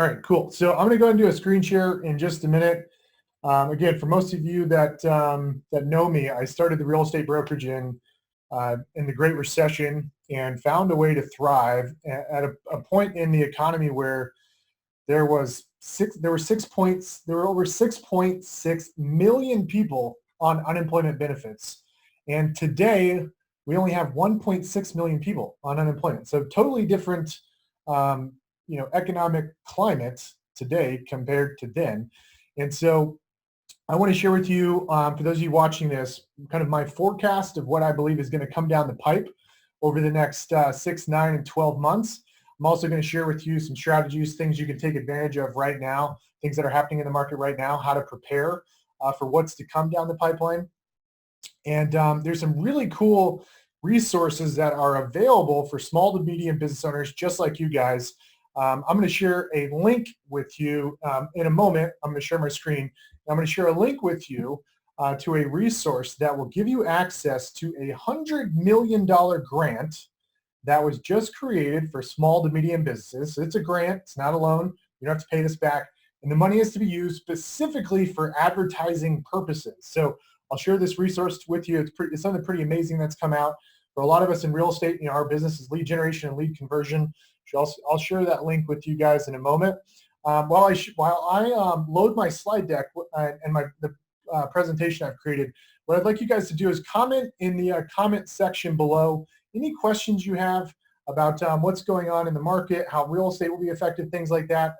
All right, cool. So I'm going to go ahead and do a screen share in just a minute. Again, for most of you that that know me, I started the real estate brokerage in the Great Recession and found a way to thrive at a point in the economy where there were over 6.6 million people on unemployment benefits, and today we only have 1.6 million people on unemployment. So totally different, economic climate today compared to then. And so I want to share with you, for those of you watching this, kind of my forecast of what I believe is going to come down the pipe over the next 6, 9, and 12 months. I'm also going to share with you some strategies, things you can take advantage of right now, things that are happening in the market right now, how to prepare for what's to come down the pipeline. And there's some really cool resources that are available for small to medium business owners just like you guys. I'm going to share a link with you in a moment. I'm going to share my screen. I'm going to share a link with you to a resource that will give you access to a $100 million grant that was just created for small to medium businesses. So it's a grant. It's not a loan. You don't have to pay this back. And the money is to be used specifically for advertising purposes. So I'll share this resource with you. It's something pretty amazing that's come out. For a lot of us in real estate, our business is lead generation and lead conversion. I'll share that link with you guys in a moment. While I load my slide deck and the presentation I've created, what I'd like you guys to do is comment in the comment section below any questions you have about what's going on in the market, how real estate will be affected, things like that.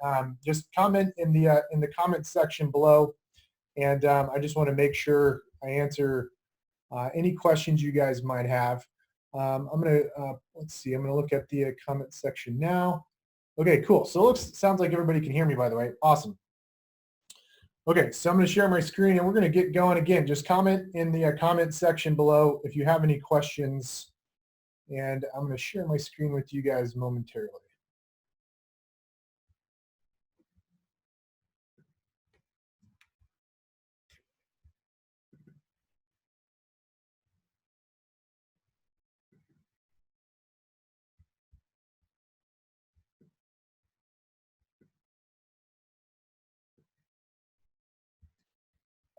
Just comment in the comment section below, and I just want to make sure I answer any questions you guys might have. I'm going to, let's see, I'm going to look at the comment section now. Okay, cool. So sounds like everybody can hear me, by the way. Awesome. Okay, so I'm going to share my screen and we're going to get going again. Just comment in the comment section below if you have any questions. And I'm going to share my screen with you guys momentarily.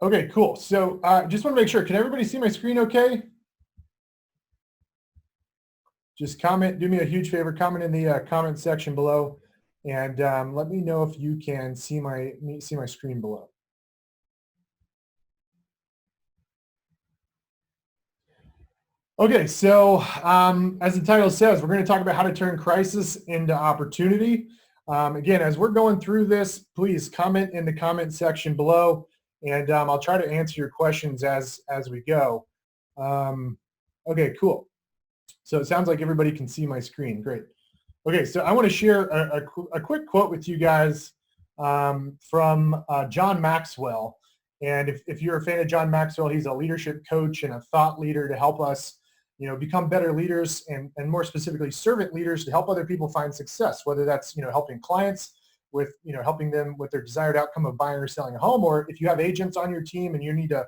Okay, cool. So just want to make sure, can everybody see my screen okay? Just comment, do me a huge favor, comment in the comment section below, and let me know if you can see my screen below. Okay, so as the title says, we're going to talk about how to turn crisis into opportunity. Again, as we're going through this, please comment in the comment section below, and I'll try to answer your questions as we go. Okay, cool. So it sounds like everybody can see my screen. Great. Okay, so I want to share a quick quote with you guys from John Maxwell. And if you're a fan of John Maxwell, he's a leadership coach and a thought leader to help us, become better leaders and more specifically servant leaders to help other people find success, whether that's, helping clients with, helping them with their desired outcome of buying or selling a home, or if you have agents on your team and you need to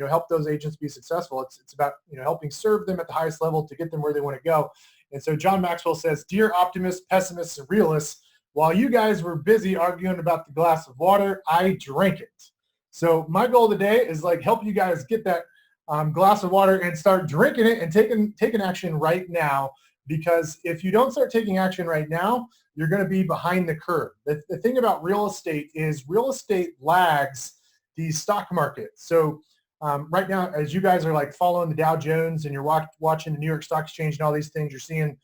help those agents be successful. It's about, helping serve them at the highest level to get them where they want to go. And so John Maxwell says, "Dear optimists, pessimists, and realists, while you guys were busy arguing about the glass of water, I drank it." So my goal today is help you guys get that glass of water and start drinking it and taking action right now. Because if you don't start taking action right now, you're going to be behind the curve. The thing about real estate is real estate lags the stock market. So right now, as you guys are following the Dow Jones and you're watching the New York Stock Exchange and all these things, you're seeing,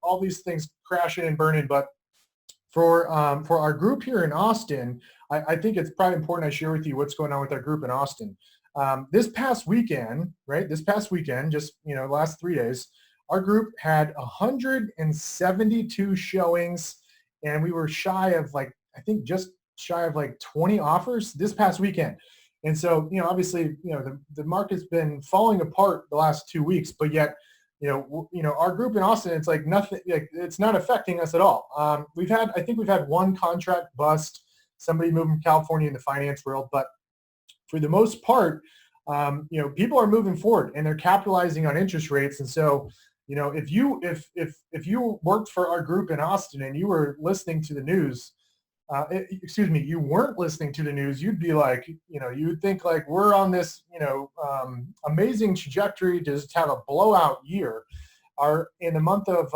all these things crashing and burning. But for our group here in Austin, I think it's probably important I share with you what's going on with our group in Austin. This past weekend, just, last 3 days, our group had 172 showings, and we were shy of just shy of 20 offers this past weekend. And so, obviously, the market's been falling apart the last 2 weeks, but yet, our group in Austin, it's nothing, it's not affecting us at all. I think we've had one contract bust, somebody moved from California in the finance world, but for the most part, people are moving forward and they're capitalizing on interest rates. And so, if you worked for our group in Austin and you were listening to the news, excuse me, you weren't listening to the news, you'd be like, you would think like we're on this, amazing trajectory to just have a blowout year. In the month of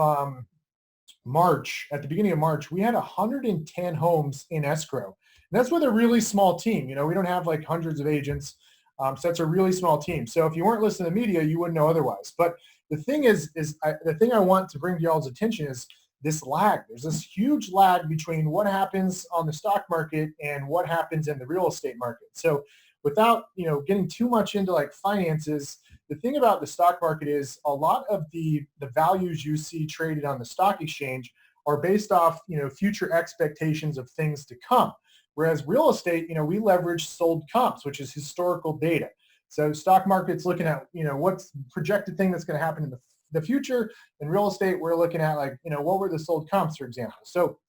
March, at the beginning of March, we had 110 homes in escrow. And that's with a really small team. We don't have like hundreds of agents. So that's a really small team. So if you weren't listening to the media, you wouldn't know otherwise. But the thing the thing I want to bring to y'all's attention is this lag. There's this huge lag between what happens on the stock market and what happens in the real estate market. So without, getting too much into like finances, the thing about the stock market is a lot of the values you see traded on the stock exchange are based off, future expectations of things to come. Whereas real estate, we leverage sold comps, which is historical data. So stock market's looking at, what's the projected thing that's going to happen in the future. In real estate, we're looking at like, what were the sold comps, for example. So,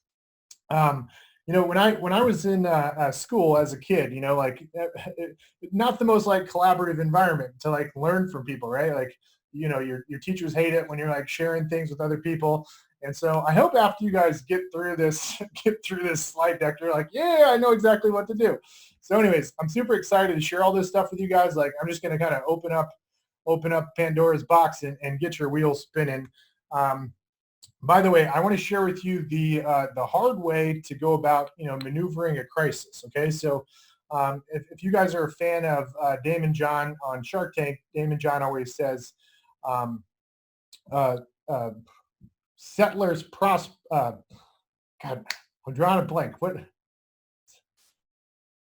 when I was in school as a kid, not the most like collaborative environment to like learn from people, right? Like, your teachers hate it when you're like sharing things with other people. And so I hope after you guys get through this slide deck, you're like, yeah, I know exactly what to do. So anyways, I'm super excited to share all this stuff with you guys. Like, I'm just going to kind of open up Pandora's box and get your wheels spinning. By the way, I want to share with you the hard way to go about, maneuvering a crisis. Okay. So if you guys are a fan of Damon John on Shark Tank, Damon John always says, settlers God, I'm drawing a blank. What?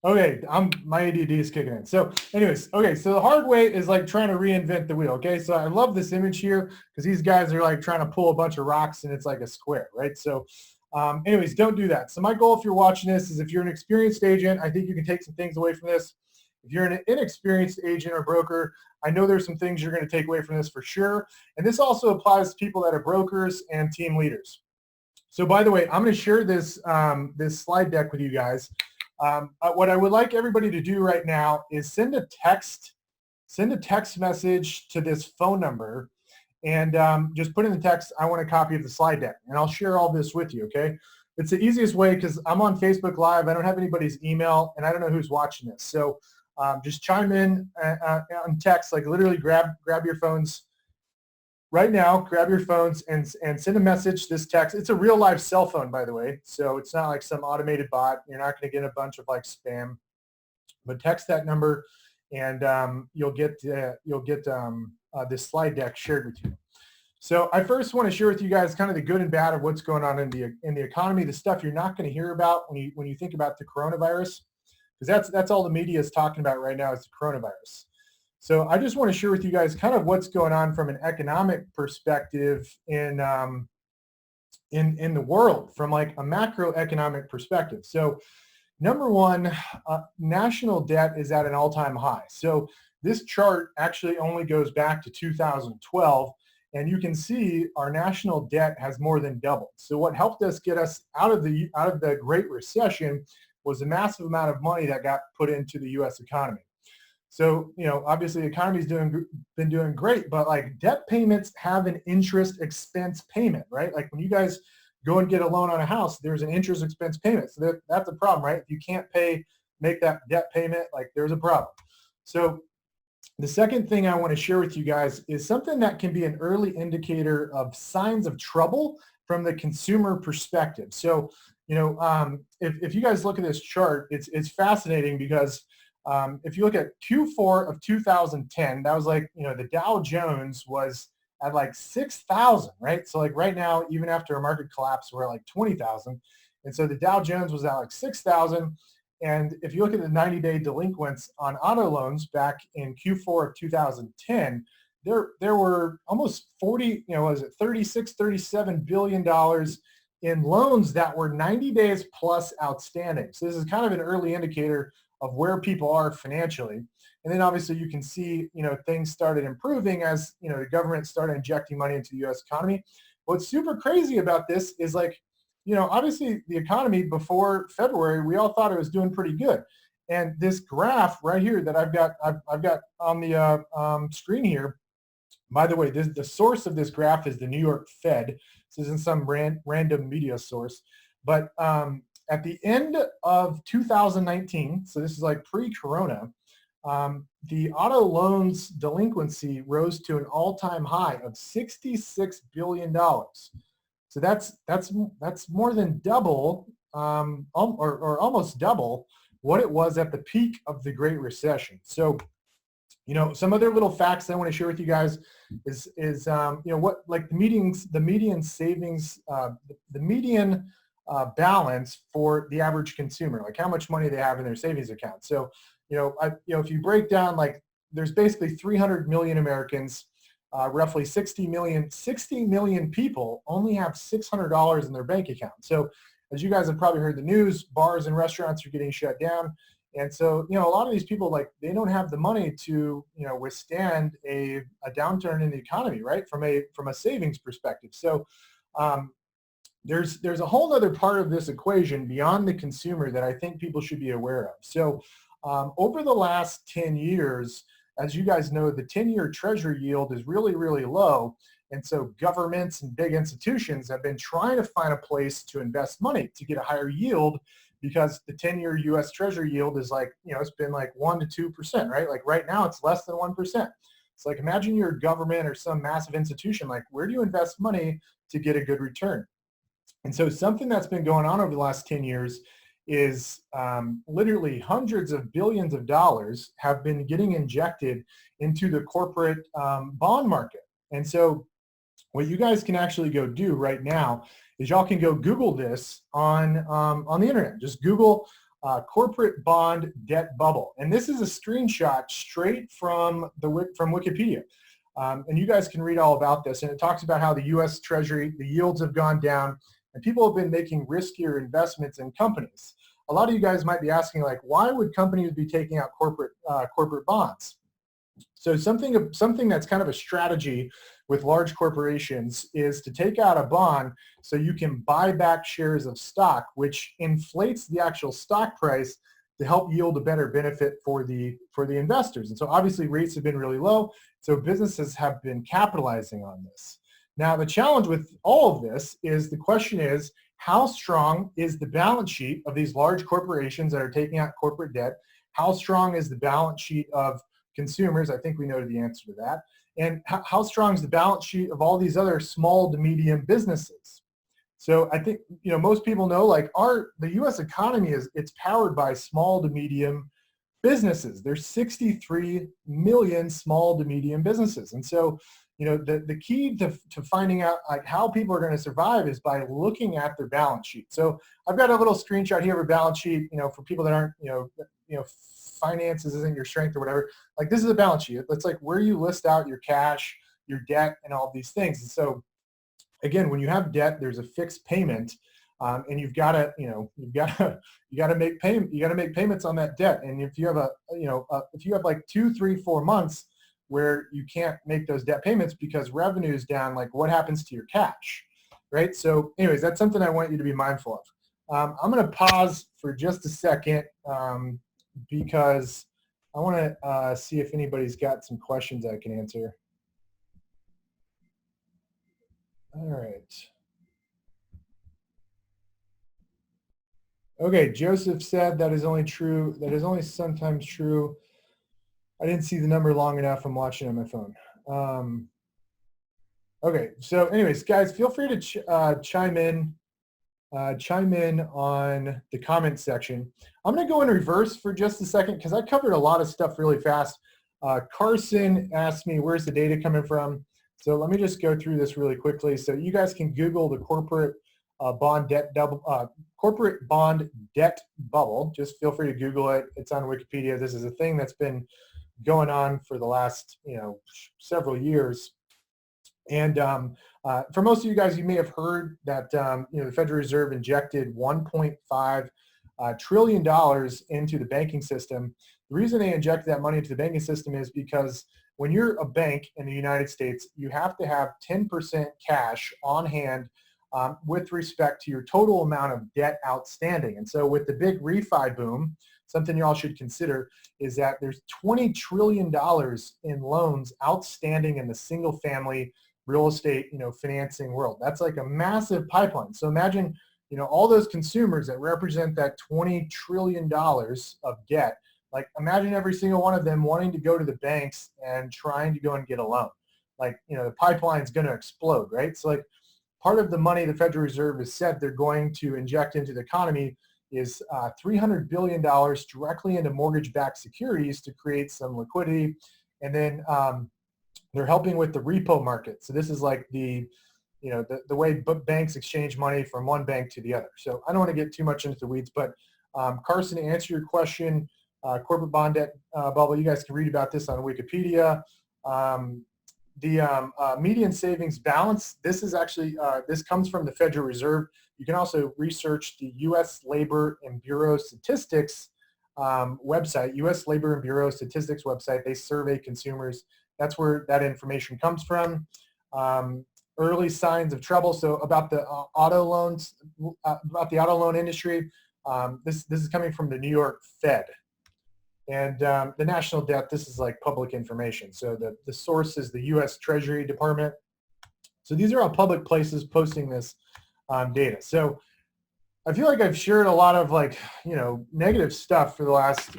Okay, my ADD is kicking in. So anyways, okay, so the hard way is like trying to reinvent the wheel. Okay, so I love this image here because these guys are like trying to pull a bunch of rocks and it's like a square, right? So anyways, don't do that. So my goal if you're watching this is if you're an experienced agent, I think you can take some things away from this. If you're an inexperienced agent or broker, I know there's some things you're going to take away from this for sure. And this also applies to people that are brokers and team leaders. So by the way, I'm going to share this slide deck with you guys. What I would like everybody to do right now is send a text message to this phone number and just put in the text, I want a copy of the slide deck, and I'll share all this with you, okay? It's the easiest way because I'm on Facebook Live. I don't have anybody's email, and I don't know who's watching this. So just chime in on text, like literally grab your phones right now, grab your phones and send a message, this text. It's a real live cell phone, by the way. So it's not like some automated bot. You're not going to get a bunch of like spam, but text that number and you'll get this slide deck shared with you. So I first want to share with you guys kind of the good and bad of what's going on in the economy, the stuff you're not going to hear about when you think about the coronavirus, because that's all the media is talking about right now is the coronavirus. So I just want to share with you guys kind of what's going on from an economic perspective in the world, from like a macroeconomic perspective. So number one, national debt is at an all-time high. So this chart actually only goes back to 2012, and you can see our national debt has more than doubled. So what helped us get us out of the Great Recession was a massive amount of money that got put into the U.S. economy. So, obviously the economy's been doing great, but like debt payments have an interest expense payment, right? Like when you guys go and get a loan on a house, there's an interest expense payment. So that's a problem, right? If you can't make that debt payment, like there's a problem. So the second thing I want to share with you guys is something that can be an early indicator of signs of trouble from the consumer perspective. So, if you guys look at this chart, it's fascinating because if you look at Q4 of 2010, that was like, the Dow Jones was at like 6,000, right? So like right now, even after a market collapse, we're at like 20,000. And so the Dow Jones was at like 6,000. And if you look at the 90-day delinquents on auto loans back in Q4 of 2010, there were almost 37 billion dollars in loans that were 90 days plus outstanding. So this is kind of an early indicator of where people are financially. And then obviously you can see, things started improving as, the government started injecting money into the U.S. economy. What's super crazy about this is like, obviously the economy before February, we all thought it was doing pretty good. And this graph right here that I've got on the screen here, by the way, the source of this graph is the New York Fed. This isn't some random media source. But at the end of 2019, so this is like pre-corona, the auto loans delinquency rose to an all-time high of $66 billion. So that's more than double, or almost double what it was at the peak of the Great Recession. So, you know, some other little facts that I want to share with you guys is you know, what, like the median savings, the median balance for the average consumer, like how much money they have in their savings account. So, you know, if you break down, like there's basically 300 million Americans, roughly 60 million people only have $600 in their bank account. So as you guys have probably heard the news, bars and restaurants are getting shut down. And so, you know, a lot of these people, like, they don't have the money to, you know, withstand a downturn in the economy, right? From a savings perspective. So there's a whole other part of this equation beyond the consumer that I think people should be aware of. So over the last 10 years, as you guys know, the 10-year treasury yield is really, really low. And so governments and big institutions have been trying to find a place to invest money to get a higher yield, because the 10-year U.S. treasury yield is like, you know, it's been like 1% to 2%, right? Like right now it's less than 1%. It's like, imagine you're a government or some massive institution, like where do you invest money to get a good return? And so something that's been going on over the last 10 years is literally hundreds of billions of dollars have been getting injected into the corporate bond market. And so what you guys can actually go do right now is y'all can go Google this on the internet. Just Google corporate bond debt bubble. And this is a screenshot straight from Wikipedia. And you guys can read all about this. And it talks about how the U.S. Treasury, the yields have gone down, and people have been making riskier investments in companies. A lot of you guys might be asking, like, why would companies be taking out corporate bonds? So something that's kind of a strategy with large corporations is to take out a bond so you can buy back shares of stock, which inflates the actual stock price to help yield a better benefit for the investors. And so obviously rates have been really low, so businesses have been capitalizing on this. Now the challenge with all of this is, the question is, how strong is the balance sheet of these large corporations that are taking out corporate debt? How strong is the balance sheet of consumers? I think we know the answer to that. And how strong is the balance sheet of all these other small to medium businesses? So I think, you know, most people know, like, the U.S. economy it's powered by small to medium businesses. There's 63 million small to medium businesses. And so, you know, the key to finding out, like, how people are going to survive is by looking at their balance sheet. So I've got a little screenshot here of a balance sheet, you know, for people that aren't, you know, finances isn't your strength or whatever. Like, this is a balance sheet. It's like where you list out your cash, your debt, and all these things. And so again, when you have debt, there's a fixed payment, and you've got to, you know, you got to make payments on that debt. And if you have if you have like 2, 3, 4 months where you can't make those debt payments because revenue is down, like, what happens to your cash, right? So anyways, that's something I want you to be mindful of. I'm going to pause for just a second because I want to see if anybody's got some questions I can answer. All right. Okay, Joseph said that is only true. That is only sometimes true. I didn't see the number long enough. I'm watching on my phone. Okay, so anyways, guys, feel free to chime in on the comment section. I'm going to go in reverse for just a second because I covered a lot of stuff really fast. Carson asked me, where's the data coming from? So let me just go through this really quickly. So you guys can Google the corporate bond debt bubble. Just feel free to Google it. It's on Wikipedia. This is a thing that's been going on for the last, you know, several years. And for most of you guys, you may have heard that you know, the Federal Reserve injected $1.5 trillion into the banking system. The reason they injected that money into the banking system is because when you're a bank in the United States, you have to have 10% cash on hand with respect to your total amount of debt outstanding. And so with the big refi boom, something you all should consider is that there's $20 trillion in loans outstanding in the single family real estate, you know, financing world. That's like a massive pipeline. So imagine you know, all those consumers that represent that $20 trillion of debt, like imagine every single one of them wanting to go to the banks and trying to go and get a loan. Like, you know, the pipeline's going to explode, right? So like part of the money the Federal Reserve has said they're going to inject into the economy is $300 billion directly into mortgage-backed securities to create some liquidity. And then they're helping with the repo market. So this is like the, you know, the way banks exchange money from one bank to the other. So I don't want to get too much into the weeds, but Carson, to answer your question, corporate bond debt bubble, you guys can read about this on Wikipedia. The median savings balance, this is actually, this comes from the Federal Reserve. You can also research the U.S. Labor and Bureau Statistics website, U.S. Labor and Bureau Statistics website. They survey consumers. That's where that information comes from. Early signs of trouble. So about the auto loans, about the auto loan industry, this is coming from the New York Fed. And the national debt, this is like public information. So the source is the U.S. Treasury Department. So these are all public places posting this data. So I feel like I've shared a lot of like, you know, negative stuff for the last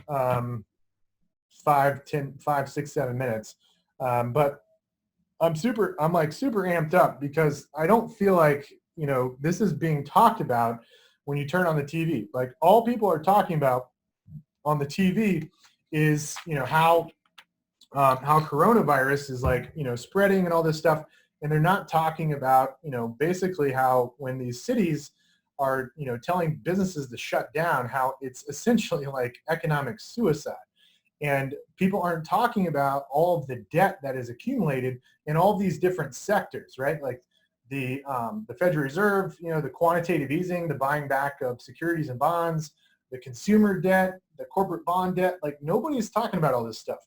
5, 6, 7 minutes. But I'm like super amped up because I don't feel like, you know, this is being talked about when you turn on the TV. Like all people are talking about on the TV is, you know, how coronavirus is like, you know, spreading and all this stuff. And they're not talking about, you know, basically how when these cities are, you know, telling businesses to shut down, how it's essentially like economic suicide. And people aren't talking about all of the debt that is accumulated in all of these different sectors, right? Like the Federal Reserve, you know, the quantitative easing, the buying back of securities and bonds, the consumer debt, the corporate bond debt, like nobody's talking about all this stuff.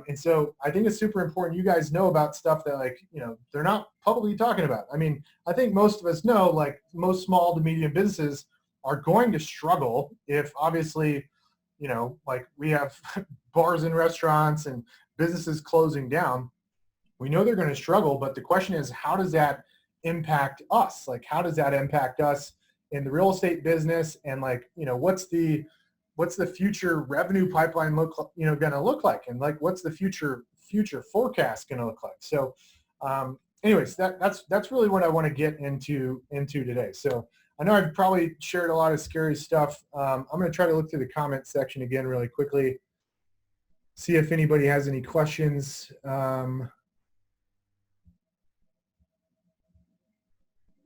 And so I think it's super important you guys know about stuff that like, you know, they're not publicly talking about. I mean, I think most of us know like most small to medium businesses are going to struggle if obviously, you know, like we have bars and restaurants and businesses closing down. We know they're going to struggle, but the question is, how does that impact us? Like, how does that impact us in the real estate business? And like, you know, what's the future revenue pipeline going to look like? And like, what's the future forecast going to look like? So anyways, that's really what I want to get into today. So I know I've probably shared a lot of scary stuff. I'm going to try to look through the comment section again really quickly, see if anybody has any questions.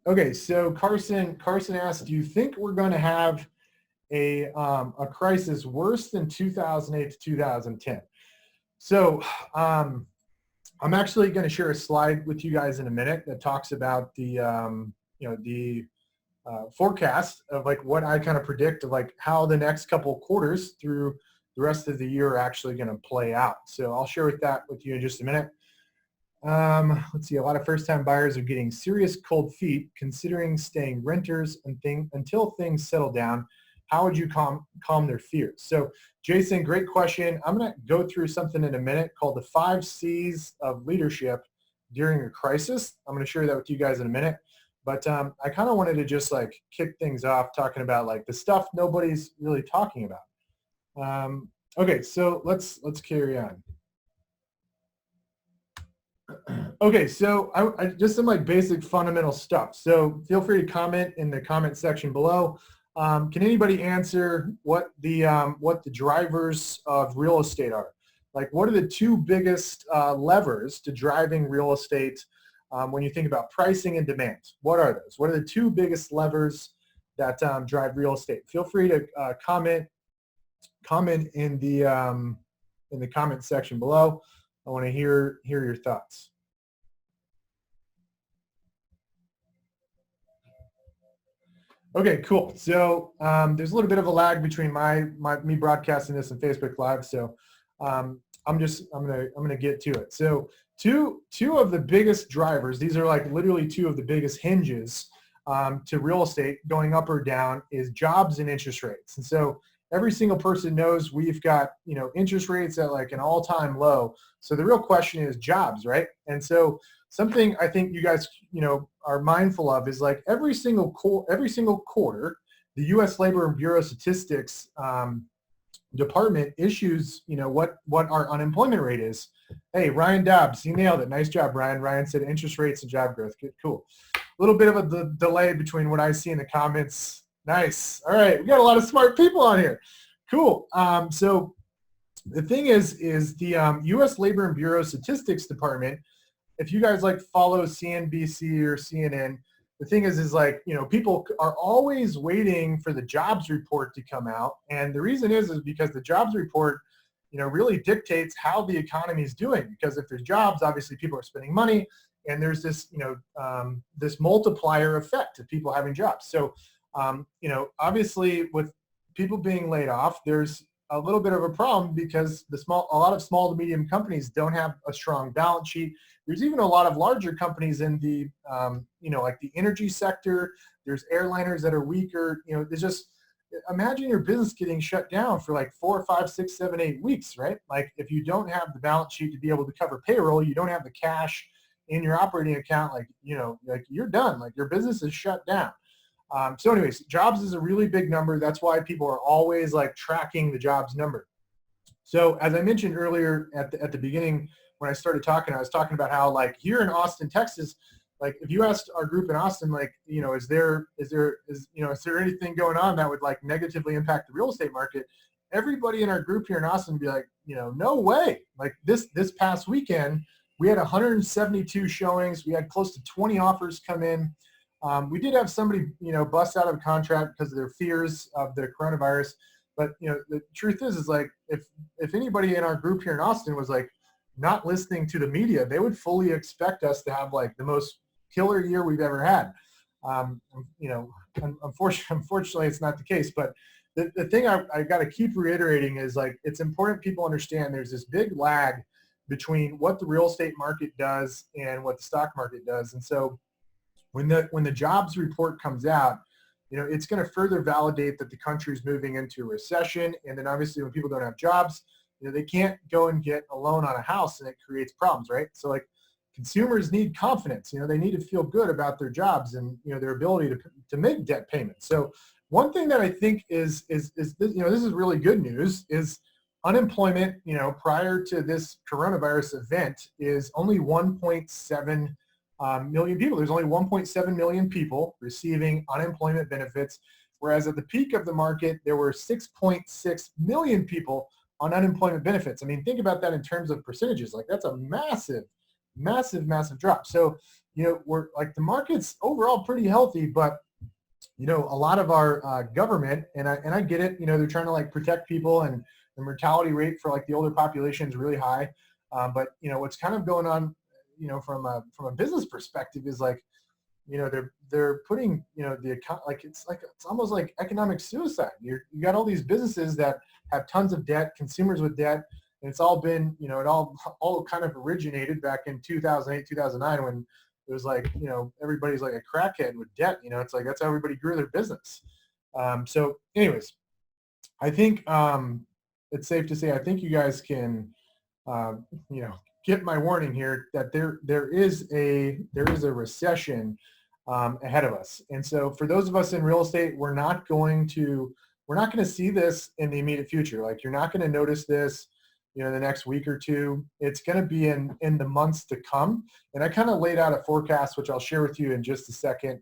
Okay, so Carson asked, do you think we're going to have a crisis worse than 2008 to 2010? So I'm actually going to share a slide with you guys in a minute that talks about the forecast of like what I kind of predict of like how the next couple quarters through the rest of the year are actually going to play out. So I'll share that with you in just a minute. Let's see, a lot of first-time buyers are getting serious cold feet considering staying renters until things settle down. How would you calm their fears? So Jason, great question. I'm going to go through something in a minute called the 5 C's of leadership during a crisis. I'm going to share that with you guys in a minute. But I kind of wanted to just like kick things off talking about like the stuff nobody's really talking about. Okay, so let's carry on. Okay, so I just some like basic fundamental stuff. So feel free to comment in the comment section below. Can anybody answer what the drivers of real estate are? Like, what are the 2 biggest levers to driving real estate when you think about pricing and demand? What are those? What are the 2 biggest levers that drive real estate? Feel free to comment in the comment section below. I want to hear your thoughts. Okay, cool. So there's a little bit of a lag between me broadcasting this and Facebook Live. So I'm gonna get to it. So two of the biggest drivers, these are like literally 2 of the biggest hinges to real estate going up or down, is jobs and interest rates. And so every single person knows we've got, you know, interest rates at like an all-time low. So the real question is jobs, right? And so something I think you guys, are mindful of is like every single quarter, the U.S. Labor and Bureau of Statistics department issues, what our unemployment rate is. Hey, Ryan Dobbs, you nailed it. Nice job, Ryan. Ryan said interest rates and job growth. Good, cool. A little bit of a delay between what I see in the comments. Nice. All right, we got a lot of smart people on here. Cool. So the thing is the U.S. Labor and Bureau of Statistics Department, if you guys like follow CNBC or CNN, the thing is like, people are always waiting for the jobs report to come out. And the reason is because the jobs report, really dictates how the economy is doing. Because if there's jobs, obviously people are spending money, and there's this, this multiplier effect of people having jobs. So, obviously with people being laid off, there's a little bit of a problem because a lot of small to medium companies don't have a strong balance sheet. There's even a lot of larger companies in the, like the energy sector. There's airliners that are weaker. There's just, imagine your business getting shut down for like 4, 5, 6, 7, 8 weeks, right? Like if you don't have the balance sheet to be able to cover payroll, you don't have the cash in your operating account, like, like you're done, like your business is shut down. So anyways, jobs is a really big number. That's why people are always like tracking the jobs number. So as I mentioned earlier at the beginning, when I started talking, I was talking about how like here in Austin, Texas, like if you asked our group in Austin, like, is there anything going on that would like negatively impact the real estate market? Everybody in our group here in Austin would be like, no way. Like this past weekend, we had 172 showings. We had close to 20 offers come in. We did have somebody, bust out of a contract because of their fears of the coronavirus. But, the truth is like, if anybody in our group here in Austin was like not listening to the media, they would fully expect us to have like the most killer year we've ever had. Unfortunately, it's not the case. But the thing I got to keep reiterating is like, it's important people understand there's this big lag between what the real estate market does and what the stock market does. And so when the jobs report comes out, it's going to further validate that the country is moving into a recession. And then obviously when people don't have jobs, they can't go and get a loan on a house, and it creates problems, right? So like consumers need confidence. They need to feel good about their jobs and, their ability to make debt payments. So one thing that I think is this is really good news is unemployment, prior to this coronavirus event is only 1.7 million people. There's only 1.7 million people receiving unemployment benefits, whereas at the peak of the market, there were 6.6 million people on unemployment benefits. I mean, think about that in terms of percentages. Like that's a massive, massive, massive drop. So, we're like the market's overall pretty healthy, but a lot of our government, and I get it, they're trying to like protect people, and the mortality rate for like the older population is really high. But what's kind of going on, from a business perspective is like, they're putting, it's almost like economic suicide. You got all these businesses that have tons of debt, consumers with debt, and it's all been, it all kind of originated back in 2008, 2009 when it was like, everybody's like a crackhead with debt. It's like that's how everybody grew their business. So anyways, I think it's safe to say I think you guys can, get my warning here that there is a recession ahead of us. And so for those of us in real estate, we're not going to see this in the immediate future. Like you're not going to notice this, the next week or two. It's going to be in the months to come. And I kind of laid out a forecast, which I'll share with you in just a second.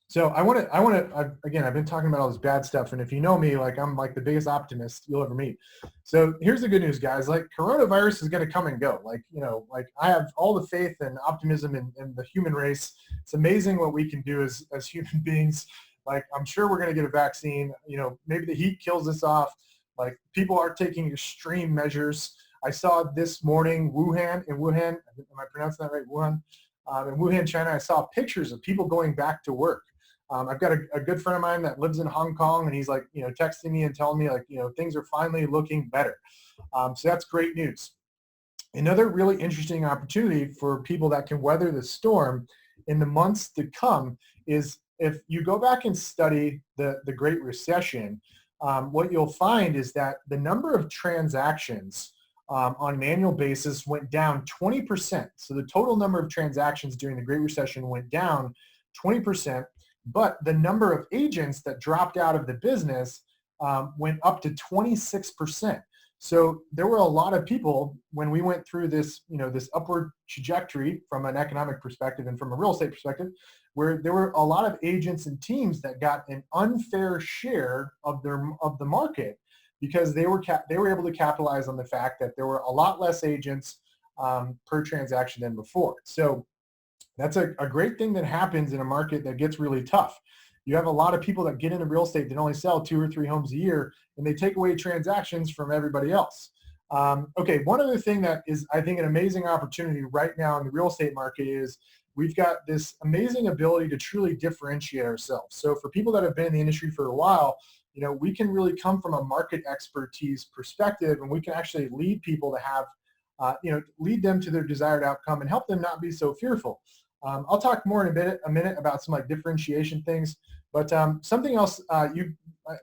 So I've been talking about all this bad stuff. And if you know me, like I'm like the biggest optimist you'll ever meet. So here's the good news, guys. Like coronavirus is going to come and go. Like, like I have all the faith and optimism in the human race. It's amazing what we can do as human beings. Like I'm sure we're going to get a vaccine. Maybe the heat kills us off. Like people are taking extreme measures. I saw this morning, Wuhan, am I pronouncing that right? Wuhan. In Wuhan, China, I saw pictures of people going back to work. I've got a good friend of mine that lives in Hong Kong, and he's like, texting me and telling me like, things are finally looking better. So that's great news. Another really interesting opportunity for people that can weather the storm in the months to come is if you go back and study the Great Recession, what you'll find is that the number of transactions on an annual basis went down 20%. So the total number of transactions during the Great Recession went down 20%, but the number of agents that dropped out of the business went up to 26%. So there were a lot of people when we went through this, this upward trajectory from an economic perspective and from a real estate perspective, where there were a lot of agents and teams that got an unfair share of the market because they were able to capitalize on the fact that there were a lot less agents per transaction than before. So that's a great thing that happens in a market that gets really tough. You have a lot of people that get into real estate that only sell 2 or 3 homes a year, and they take away transactions from everybody else. Okay, one other thing that is, I think, an amazing opportunity right now in the real estate market is we've got this amazing ability to truly differentiate ourselves. So for people that have been in the industry for a while, we can really come from a market expertise perspective, and we can actually lead people to have, lead them to their desired outcome and help them not be so fearful. I'll talk more in a minute about some differentiation things, but something else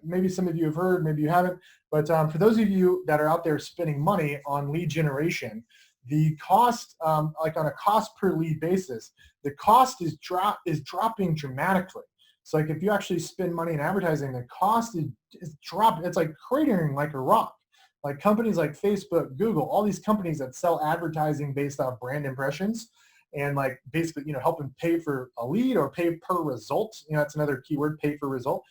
maybe some of you have heard, maybe you haven't, but for those of you that are out there spending money on lead generation, the cost, like on a cost per lead basis, the cost is dropping dramatically. So like if you actually spend money in advertising, the cost is dropping. It's like cratering like a rock. Like companies like Facebook, Google, all these companies that sell advertising based off brand impressions and like basically, helping pay for a lead or pay per result. That's another keyword, pay for result.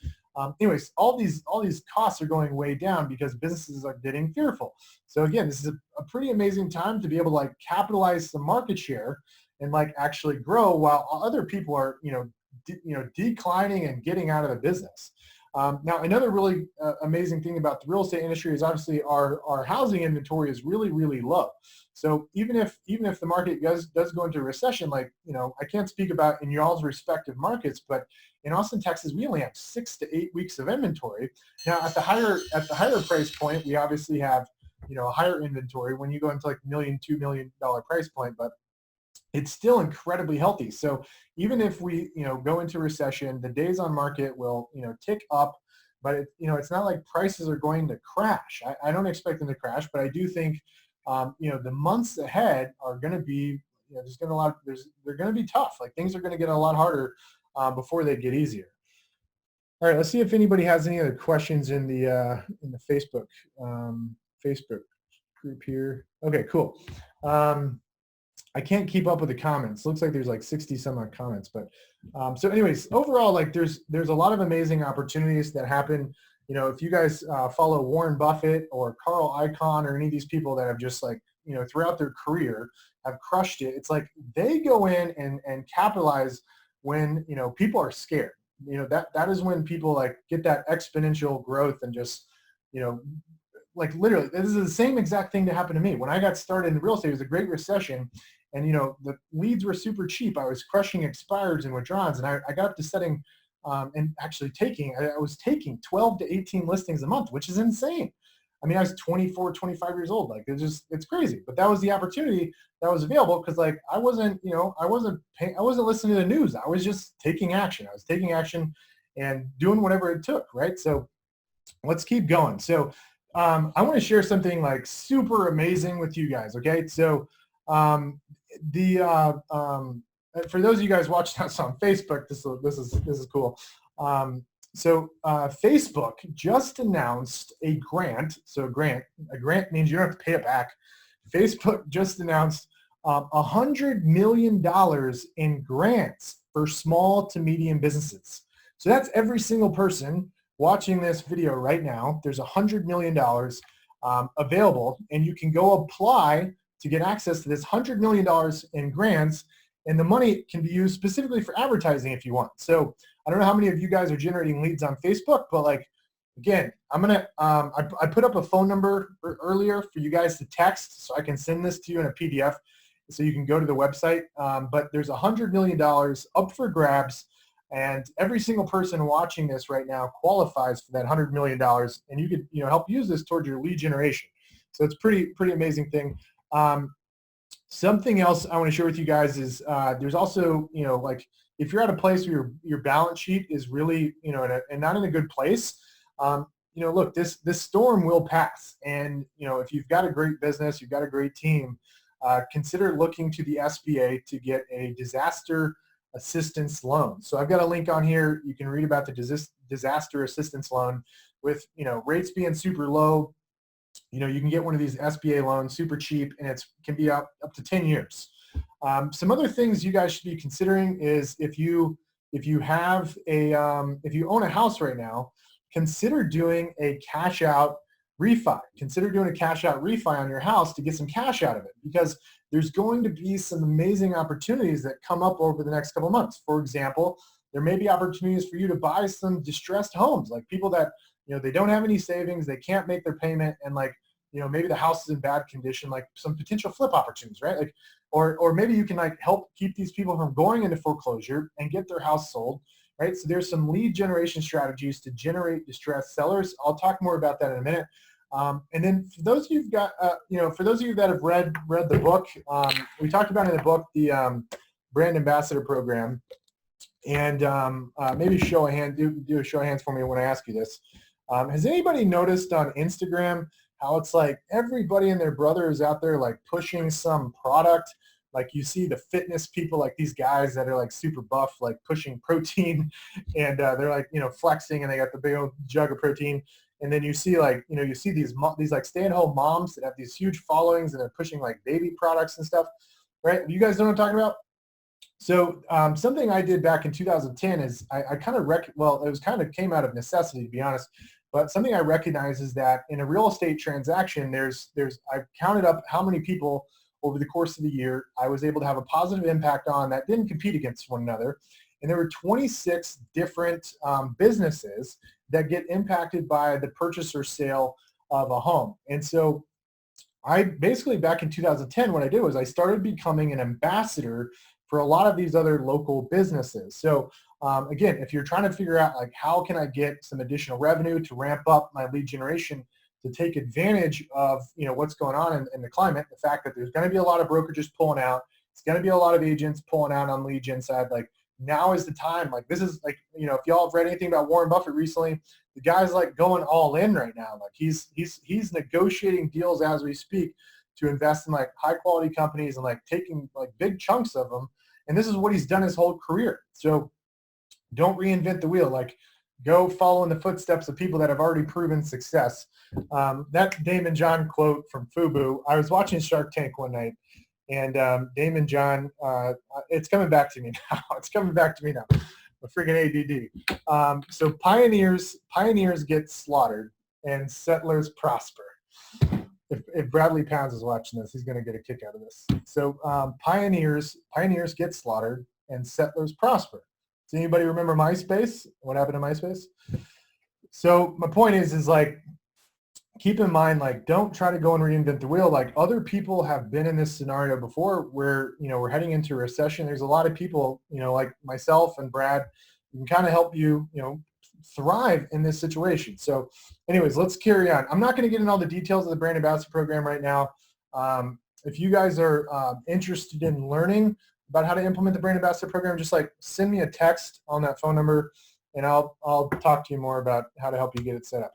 Anyways, all these costs are going way down because businesses are getting fearful. So again, this is a pretty amazing time to be able to capitalize some market share and actually grow while other people are, declining and getting out of the business. Now, another really amazing thing about the real estate industry is obviously our housing inventory is really, really low. So even if the market does go into a recession, I can't speak about in y'all's respective markets, but in Austin, Texas, we only have 6 to 8 weeks of inventory. Now, at the higher price point, we obviously have a higher inventory when you go into $1 million, $2 million price point, but it's still incredibly healthy. So even if we, go into recession, the days on market will, tick up, but it's not like prices are going to crash. I don't expect them to crash, but I do think, the months ahead are going to be, they're going to be tough. Things are going to get a lot harder before they get easier. All right, let's see if anybody has any other questions in the Facebook group here. Okay, cool. I can't keep up with the comments. Looks like there's 60 some odd comments, but so anyways, overall, there's a lot of amazing opportunities that happen. If you guys follow Warren Buffett or Carl Icahn or any of these people that have just throughout their career have crushed it, it's they go in and capitalize when, people are scared. That is when people get that exponential growth and just, literally, this is the same exact thing that happened to me. When I got started in real estate, it was a great recession. And, the leads were super cheap. I was crushing expireds and withdrawals. And I got up to setting and actually I was taking 12 to 18 listings a month, which is insane. I mean, I was 24, 25 years old. It's crazy. But that was the opportunity that was available because I wasn't listening to the news. I was just taking action. I was taking action and doing whatever it took, right? So let's keep going. So I want to share something super amazing with you guys. Okay. So for those of you guys watching us on Facebook, this is cool. So Facebook just announced a grant. So a grant means you don't have to pay it back. Facebook just announced $100 million in grants for small to medium businesses. So that's every single person watching this video right now. There's $100 million available, and you can go apply to get access to this $100 million in grants, and the money can be used specifically for advertising if you want. So I don't know how many of you guys are generating leads on Facebook, but again, I'm gonna I put up a phone number earlier for you guys to text, so I can send this to you in a PDF, so you can go to the website. But there's $100 million up for grabs, and every single person watching this right now qualifies for that $100 million, and you could help use this towards your lead generation. So it's pretty amazing thing. Something else I want to share with you guys is there's also, if you're at a place where your balance sheet is really, and not in a good place, look, this storm will pass. And, if you've got a great business, you've got a great team, consider looking to the SBA to get a disaster assistance loan. So I've got a link on here. You can read about the disaster assistance loan with, rates being super low. You can get one of these SBA loans super cheap, and it can be up to 10 years. Some other things you guys should be considering is if you have if you own a house right now, consider doing a cash out refi. Consider doing a cash out refi on your house to get some cash out of it, because there's going to be some amazing opportunities that come up over the next couple of months. For example, there may be opportunities for you to buy some distressed homes, like people that, they don't have any savings, they can't make their payment, and maybe the house is in bad condition, like some potential flip opportunities, right? Or maybe you can help keep these people from going into foreclosure and get their house sold, right? So there's some lead generation strategies to generate distressed sellers. I'll talk more about that in a minute. And then for those of you for those of you that have read the book, we talked about in the book the brand ambassador program, and maybe show a hand, do a show of hands for me when I ask you this. Has anybody noticed on Instagram how it's like everybody and their brother is out there pushing some product? Like you see the fitness people, like these guys that are super buff, pushing protein, and they're flexing, and they got the big old jug of protein. And then you see you see these stay-at-home moms that have these huge followings, and they're pushing baby products and stuff, right? You guys know what I'm talking about? So something I did back in 2010 is I kind of it was kind of came out of necessity, to be honest. But something I recognize is that in a real estate transaction, I've counted up how many people over the course of the year I was able to have a positive impact on that didn't compete against one another. And there were 26 different businesses that get impacted by the purchase or sale of a home. And so I basically, back in 2010, what I did was I started becoming an ambassador for a lot of these other local businesses. So again, if you're trying to figure out how can I get some additional revenue to ramp up my lead generation, to take advantage of what's going on in the climate, the fact that there's going to be a lot of brokerages pulling out, it's going to be a lot of agents pulling out on lead gen side. Now is the time. This is if y'all have read anything about Warren Buffett recently, the guy's going all in right now. He's negotiating deals as we speak to invest in high quality companies and taking big chunks of them. And this is what he's done his whole career. So don't reinvent the wheel. Go follow in the footsteps of people that have already proven success. That Damon John quote from FUBU, I was watching Shark Tank one night, and Damon John, it's coming back to me now. It's coming back to me now. A freaking ADD. So pioneers get slaughtered and settlers prosper. If Bradley Pounds is watching this, he's going to get a kick out of this. So pioneers get slaughtered and settlers prosper. Does anybody remember MySpace? What happened to MySpace? So my point is keep in mind, don't try to go and reinvent the wheel. Other people have been in this scenario before where, we're heading into a recession. There's a lot of people, like myself and Brad, who can kind of help you, thrive in this situation. So anyways, let's carry on. I'm not going to get into all the details of the brand ambassador program right now. If you guys are interested in learning about how to implement the brand ambassador program, just send me a text on that phone number, and I'll talk to you more about how to help you get it set up.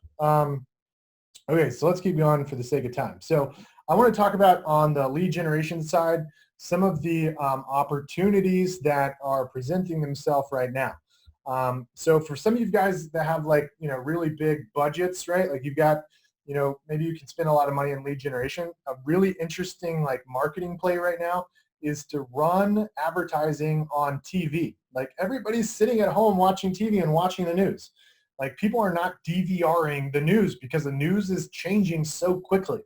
Okay, so let's keep going for the sake of time. So I want to talk about, on the lead generation side, some of the opportunities that are presenting themselves right now. So for some of you guys that have really big budgets, right? You've got, maybe you can spend a lot of money in lead generation. A really interesting marketing play right now is to run advertising on TV. Everybody's sitting at home watching TV and watching the news. People are not DVRing the news because the news is changing so quickly.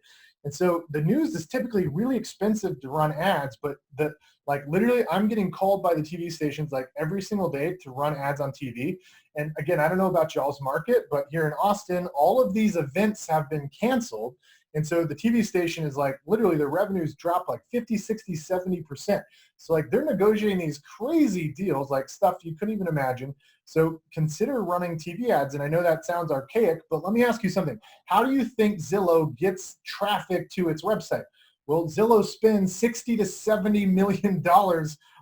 And so the news is typically really expensive to run ads, but literally I'm getting called by the TV stations every single day to run ads on TV. And again, I don't know about y'all's market, but here in Austin, all of these events have been canceled. And so the TV station is literally their revenues drop 50, 60, 70%. So they're negotiating these crazy deals, stuff you couldn't even imagine. So consider running TV ads. And I know that sounds archaic, but let me ask you something. How do you think Zillow gets traffic to its website? Well, Zillow spends $60 to $70 million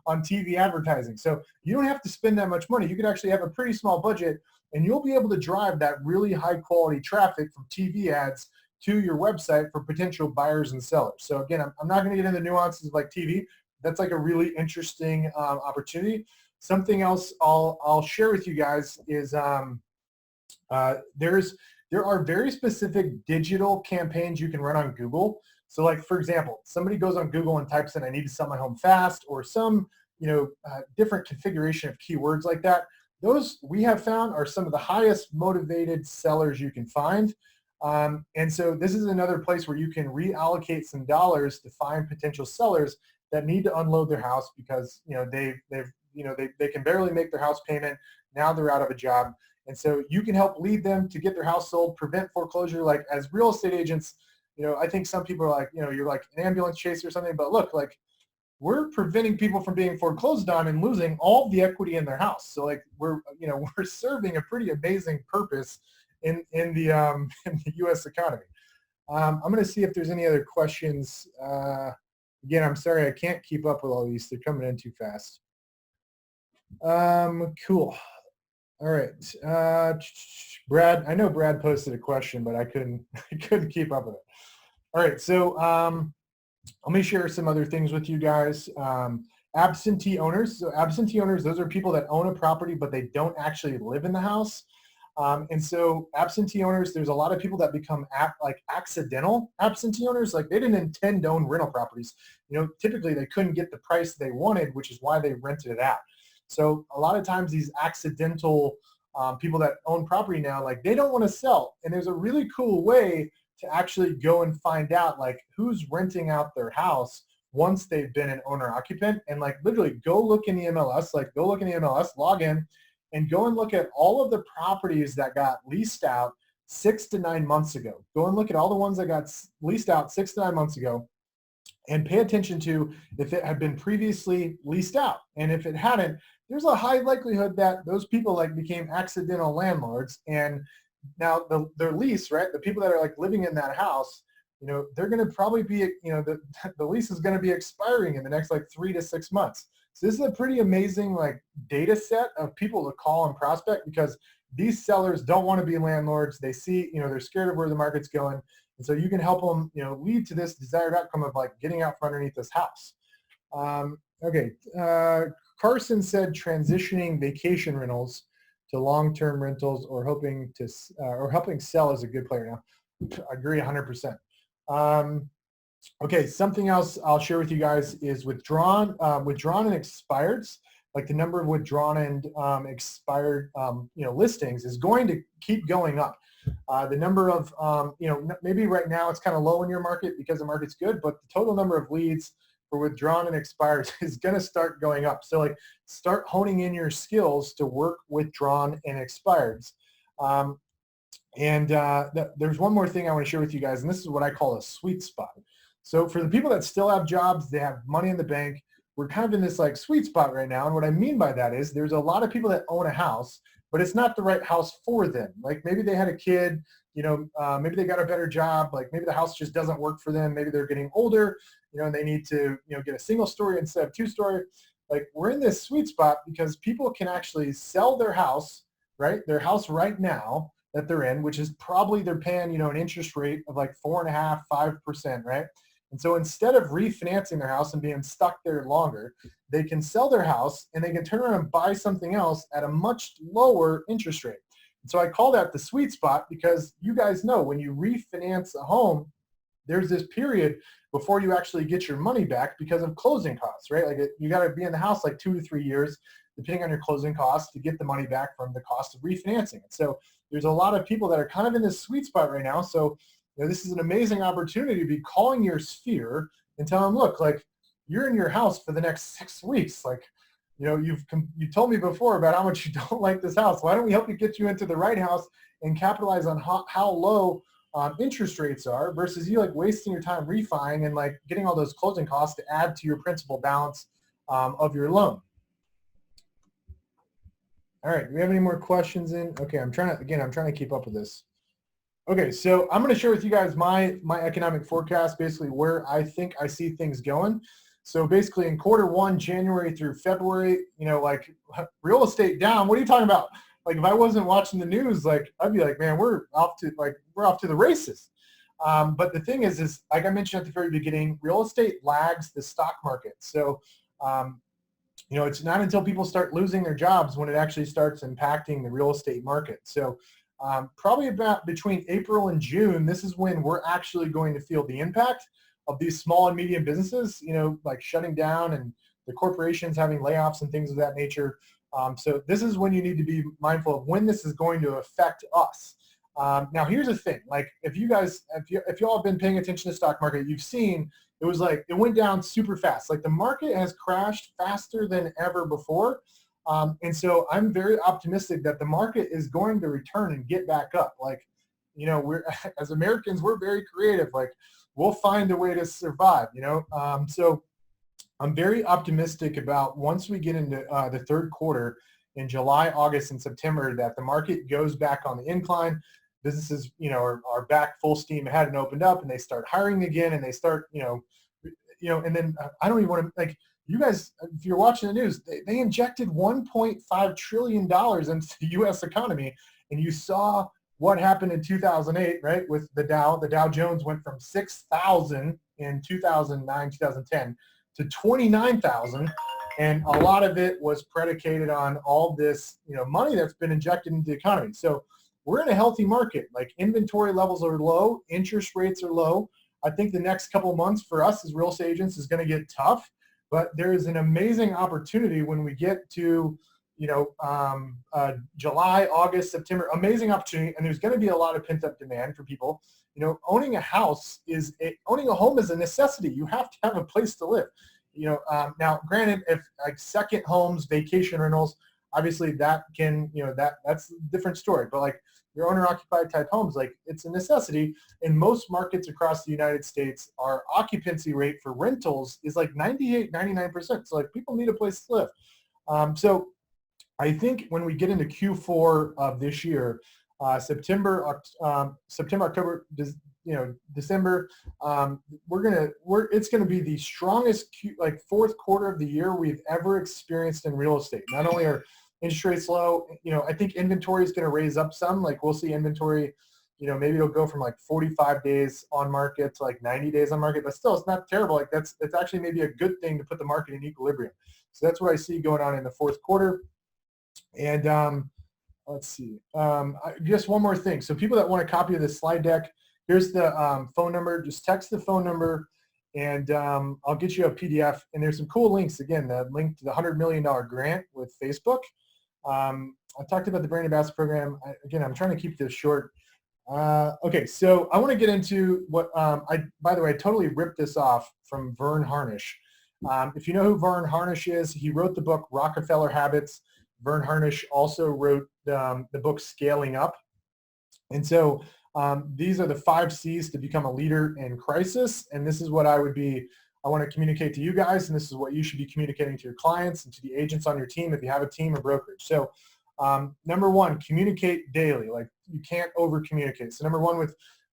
on TV advertising. So you don't have to spend that much money. You could actually have a pretty small budget and you'll be able to drive that really high quality traffic from TV ads to your website for potential buyers and sellers. So again, I'm not going to get into the nuances of like TV. That's like a really interesting opportunity. Something else I'll share with you guys is there are very specific digital campaigns you can run on Google. So like, for example, somebody goes on Google and types in, I need to sell my home fast, or some, different configuration of keywords like that. Those we have found are some of the highest motivated sellers you can find. And so this is another place where you can reallocate some dollars to find potential sellers that need to unload their house because, they can barely make their house payment. Now they're out of a job. And so you can help lead them to get their house sold, prevent foreclosure. Like as real estate agents, I think some people are like, you're like an ambulance chaser or something, but look, like we're preventing people from being foreclosed on and losing all the equity in their house. So like we're serving a pretty amazing purpose in the in the U.S. economy. I'm going to see if there's any other questions. Again, I'm sorry, I can't keep up with all these. They're coming in too fast. Cool. All right, Brad. I know Brad posted a question, but I couldn't keep up with it. All right, so let me share some other things with you guys. Absentee owners. So absentee owners, those are people that own a property, but they don't actually live in the house. And so absentee owners, there's a lot of people that become accidental absentee owners. Like they didn't intend to own rental properties. Typically they couldn't get the price they wanted, which is why they rented it out. So a lot of times these accidental people that own property now, like they don't want to sell. And there's a really cool way to actually go and find out like who's renting out their house once they've been an owner occupant, and like literally go look in the MLS, log in and go and look at all of the properties that got leased out 6 to 9 months ago. Go and look at all the ones that got leased out 6 to 9 months ago and pay attention to if it had been previously leased out. And if it hadn't, there's a high likelihood that those people like became accidental landlords, and now their lease, right? The people that are like living in that house, they're going to probably be, the lease is going to be expiring in the next like 3 to 6 months. So this is a pretty amazing like data set of people to call and prospect, because these sellers don't want to be landlords. They see, they're scared of where the market's going. And so you can help them, lead to this desired outcome of like getting out from underneath this house. Okay. Carson said transitioning vacation rentals to long-term rentals or helping sell is a good player now. I agree 100%. Okay, something else I'll share with you guys is withdrawn and expireds. Like the number of withdrawn and expired, listings is going to keep going up. The number of, maybe right now it's kind of low in your market because the market's good, but the total number of leads for withdrawn and expired is going to start going up. So like start honing in your skills to work withdrawn and expireds. There's one more thing I want to share with you guys, and this is what I call a sweet spot. So for the people that still have jobs, they have money in the bank, we're kind of in this like sweet spot right now. And what I mean by that is there's a lot of people that own a house, but it's not the right house for them. Like maybe they had a kid, maybe they got a better job, like maybe the house just doesn't work for them. Maybe they're getting older, and they need to, get a single story instead of 2-story. Like we're in this sweet spot because people can actually sell their house, right? Their house right now that they're in, which is probably they're paying, an interest rate of like 4.5%, 5%, right? And so instead of refinancing their house and being stuck there longer, they can sell their house and they can turn around and buy something else at a much lower interest rate. And so I call that the sweet spot because you guys know when you refinance a home, there's this period before you actually get your money back because of closing costs, right? Like you got to be in the house like 2 to 3 years, depending on your closing costs, to get the money back from the cost of refinancing. So there's a lot of people that are kind of in this sweet spot right now. So this is an amazing opportunity to be calling your sphere and tell them, look, like you're in your house for the next 6 weeks. Like, you told me before about how much you don't like this house. Why don't we help you get you into the right house and capitalize on how low interest rates are versus you like wasting your time refining and like getting all those closing costs to add to your principal balance of your loan. All right, do we have any more questions in? Okay, I'm trying to keep up with this. Okay, so I'm going to share with you guys my economic forecast, basically where I think I see things going. So basically in Q1, January through February, like real estate down. What are you talking about? like if I wasn't watching the news, like I'd be like, man, we're off to the races. But the thing is like I mentioned at the very beginning, real estate lags the stock market. So, it's not until people start losing their jobs when it actually starts impacting the real estate market. So probably about between April and June, this is when we're actually going to feel the impact of these small and medium businesses, like shutting down and the corporations having layoffs and things of that nature. So this is when you need to be mindful of when this is going to affect us. Now, here's the thing. Like if you all have been paying attention to stock market, you've seen it was like it went down super fast. Like the market has crashed faster than ever before. And so I'm very optimistic that the market is going to return and get back up. Like, we're as Americans, we're very creative. Like we'll find a way to survive, So I'm very optimistic about once we get into the third quarter in July, August, and September, that the market goes back on the incline. Businesses, are back full steam ahead and opened up, and they start hiring again, and they start, and then I don't even want to, like, you guys, if you're watching the news, they injected $1.5 trillion into the U.S. economy, and you saw what happened in 2008, right, with the Dow. The Dow Jones went from 6,000 in 2009, 2010 to 29,000, and a lot of it was predicated on all this, money that's been injected into the economy. So we're in a healthy market. Like inventory levels are low, interest rates are low. I think the next couple of months for us as real estate agents is going to get tough, but there is an amazing opportunity when we get to, July, August, September, amazing opportunity. And there's going to be a lot of pent up demand for people. Owning a home is a necessity. You have to have a place to live. Now granted, if like second homes, vacation rentals, obviously that can, that's a different story, but like your owner occupied type homes, like it's a necessity. In most markets across the United States, our occupancy rate for rentals is like 98, 99%. So like people need a place to live. So I think when we get into Q4 of this year, September, October, December, it's going to be the strongest fourth quarter of the year we've ever experienced in real estate. Not only are interest rates low, I think inventory is going to raise up some. Like we'll see inventory, maybe it'll go from like 45 days on market to like 90 days on market, but still it's not terrible. Like it's actually maybe a good thing to put the market in equilibrium. So that's what I see going on in the fourth quarter. And let's see, just one more thing. So people that want a copy of this slide deck, here's the phone number. Just text the phone number, and I'll get you a PDF. And there's some cool links. Again, the link to the $100 million grant with Facebook. I talked about the Brand Ambassador Program. Again, I'm trying to keep this short. Okay, so I want to get into what by the way, I totally ripped this off from Vern Harnish. If you know who Vern Harnish is, he wrote the book Rockefeller Habits. Vern Harnish also wrote the book Scaling Up. And so these are the 5 C's to become a leader in crisis. And this is what I want to communicate to you guys. And this is what you should be communicating to your clients and to the agents on your team if you have a team or brokerage. So number 1, communicate daily. Like you can't over communicate. So number 1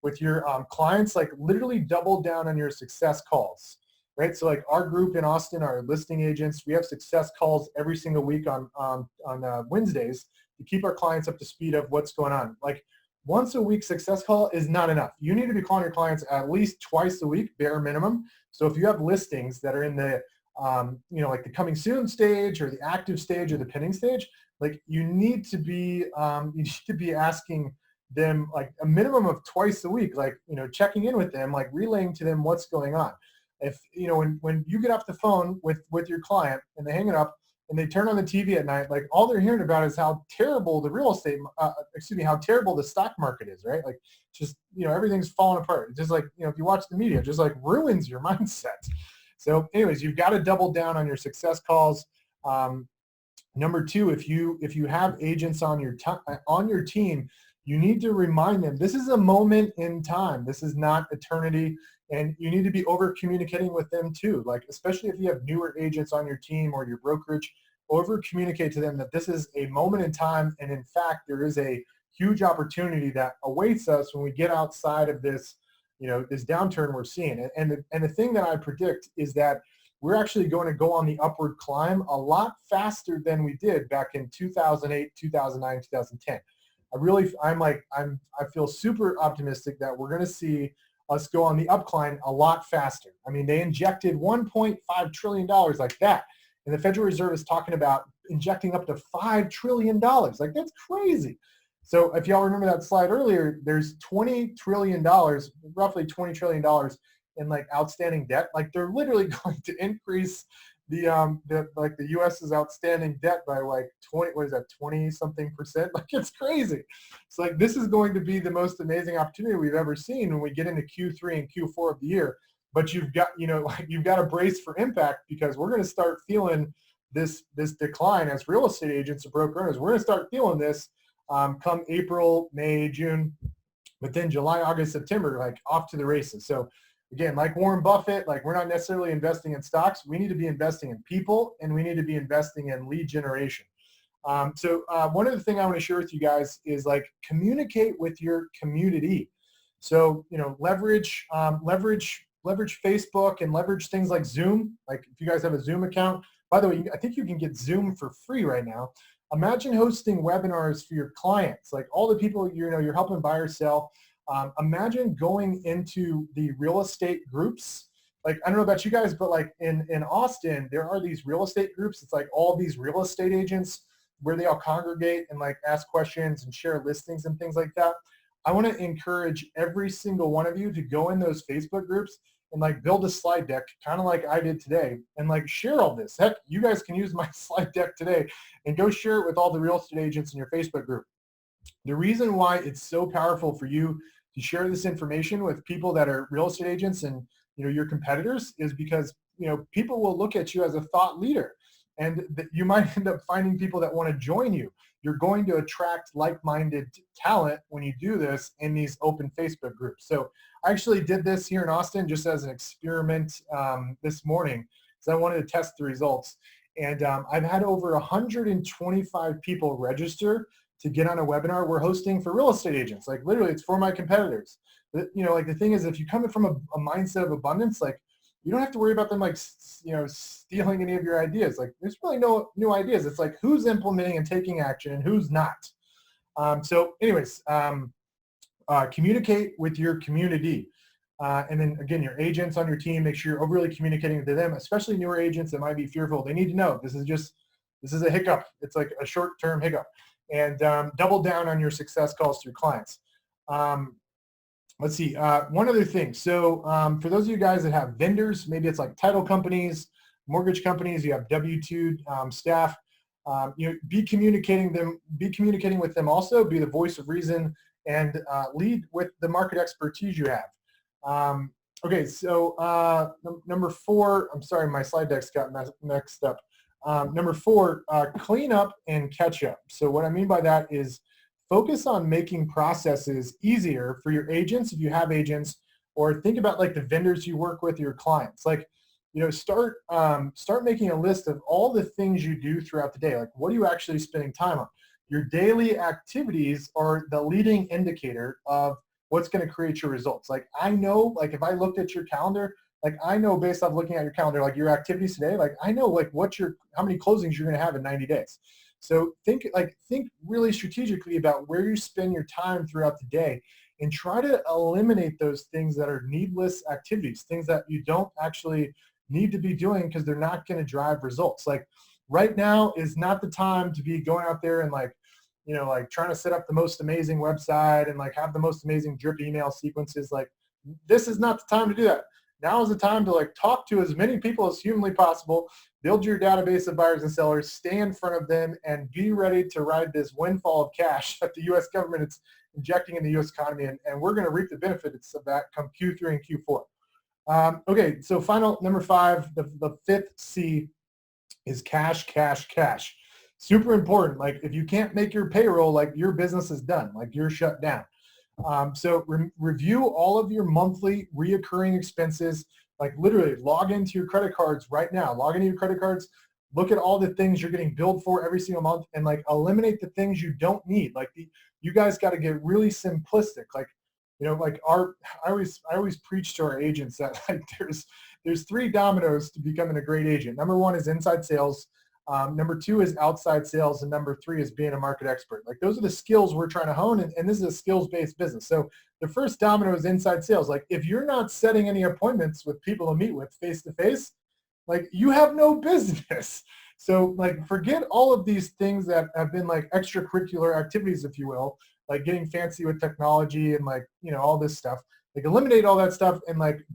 with your clients, like literally double down on your success calls. Right, so like our group in Austin, our listing agents, we have success calls every single week on Wednesdays to keep our clients up to speed of what's going on. Like once a week success call is not enough. You need to be calling your clients at least twice a week, bare minimum. So if you have listings that are in the, like the coming soon stage or the active stage or the pending stage, like you need to be asking them like a minimum of twice a week, like, checking in with them, like relaying to them what's going on. If, when you get off the phone with your client and they hang it up and they turn on the TV at night, like all they're hearing about is how terrible the how terrible the stock market is, right? Like just, everything's falling apart. Just like, if you watch the media, just like ruins your mindset. So anyways, you've got to double down on your success calls. Number 2, if you have agents on your team, you need to remind them this is a moment in time. This is not eternity. And you need to be over communicating with them too. Like, especially if you have newer agents on your team or your brokerage, over communicate to them that this is a moment in time. And in fact, there is a huge opportunity that awaits us when we get outside of this, this downturn we're seeing. And the thing that I predict is that we're actually going to go on the upward climb a lot faster than we did back in 2008, 2009, 2010. I feel super optimistic that we're going to see us go on the upcline a lot faster. I mean, they injected $1.5 trillion like that. And the Federal Reserve is talking about injecting up to $5 trillion. Like, that's crazy. So if y'all remember that slide earlier, there's $20 trillion, roughly $20 trillion in like outstanding debt. Like, they're literally going to increase the U.S.'s outstanding debt by like 20 something percent. Like, it's crazy. It's like, this is going to be the most amazing opportunity we've ever seen when we get into Q3 and Q4 of the year. But you've got, you've got to brace for impact, because we're going to start feeling this decline as real estate agents and broker owners. We're going to start feeling this come April, May, June, but then July, August, September, like, off to the races. So again, like Warren Buffett, like, we're not necessarily investing in stocks. We need to be investing in people, and we need to be investing in lead generation. So one of the things I want to share with you guys is, like, communicate with your community. So, leverage Facebook and leverage things like Zoom. Like, if you guys have a Zoom account, by the way, I think you can get Zoom for free right now. Imagine hosting webinars for your clients, like all the people you're helping buy or sell. Imagine going into the real estate groups. Like, I don't know about you guys, but like in Austin, there are these real estate groups. It's like all these real estate agents where they all congregate and like ask questions and share listings and things like that. I want to encourage every single one of you to go in those Facebook groups and like build a slide deck, kind of like I did today, and like share all this. Heck, you guys can use my slide deck today and go share it with all the real estate agents in your Facebook group. The reason why it's so powerful for you to share this information with people that are real estate agents and your competitors is because people will look at you as a thought leader, and you might end up finding people that want to join you. You're going to attract like-minded talent when you do this in these open Facebook groups. So I actually did this here in Austin just as an experiment this morning, because I wanted to test the results. And I've had over 125 people register to get on a webinar we're hosting for real estate agents. Like, literally, it's for my competitors. But, like, the thing is, if you come from a mindset of abundance, like, you don't have to worry about them, like, stealing any of your ideas. Like, there's really no new ideas. It's like, who's implementing and taking action and who's not. So anyways, communicate with your community. And then again, your agents on your team, make sure you're overly communicating to them, especially newer agents that might be fearful. They need to know this is a hiccup. It's like a short-term hiccup. And double down on your success calls through clients. Let's see, one other thing. So for those of you guys that have vendors, maybe it's like title companies, mortgage companies, you have W-2 staff, be communicating with them also, be the voice of reason, and lead with the market expertise you have. Okay, so number 4, I'm sorry, my slide decks got mixed up. Number 4, clean up and catch up. So what I mean by that is focus on making processes easier for your agents if you have agents, or think about like the vendors you work with, your clients. Like, start making a list of all the things you do throughout the day. Like, what are you actually spending time on? Your daily activities are the leading indicator of what's going to create your results. Like, I know, like, if I looked at your calendar, like, I know based off looking at your calendar, like your activities today, like, I know like how many closings you're going to have in 90 days. So think really strategically about where you spend your time throughout the day, and try to eliminate those things that are needless activities, things that you don't actually need to be doing because they're not going to drive results. Like, right now is not the time to be going out there and like trying to set up the most amazing website and like have the most amazing drip email sequences. Like, this is not the time to do that. Now is the time to like talk to as many people as humanly possible, build your database of buyers and sellers, stay in front of them, and be ready to ride this windfall of cash that the U.S. government is injecting in the U.S. economy, and we're going to reap the benefits of that come Q3 and Q4. Okay, so final, number 5, the 5th C is cash, cash, cash. Super important. Like, if you can't make your payroll, like, your business is done. Like, you're shut down. So review all of your monthly reoccurring expenses. Like, literally log into your credit cards right now. Log into your credit cards. Look at all the things you're getting billed for every single month, and like eliminate the things you don't need. Like, you guys got to get really simplistic. Like, like I always preach to our agents that like there's three dominoes to becoming a great agent. Number one is inside sales. Number two is outside sales, and number three is being a market expert. Like those are the skills we're trying to hone, and this is a skills-based business. So the first domino is inside sales. Like if you're not setting any appointments with people to meet with face to face, like you have no business. So like forget all of these things that have been like extracurricular activities, if you will, like getting fancy with technology and like, all this stuff. Like eliminate all that stuff and like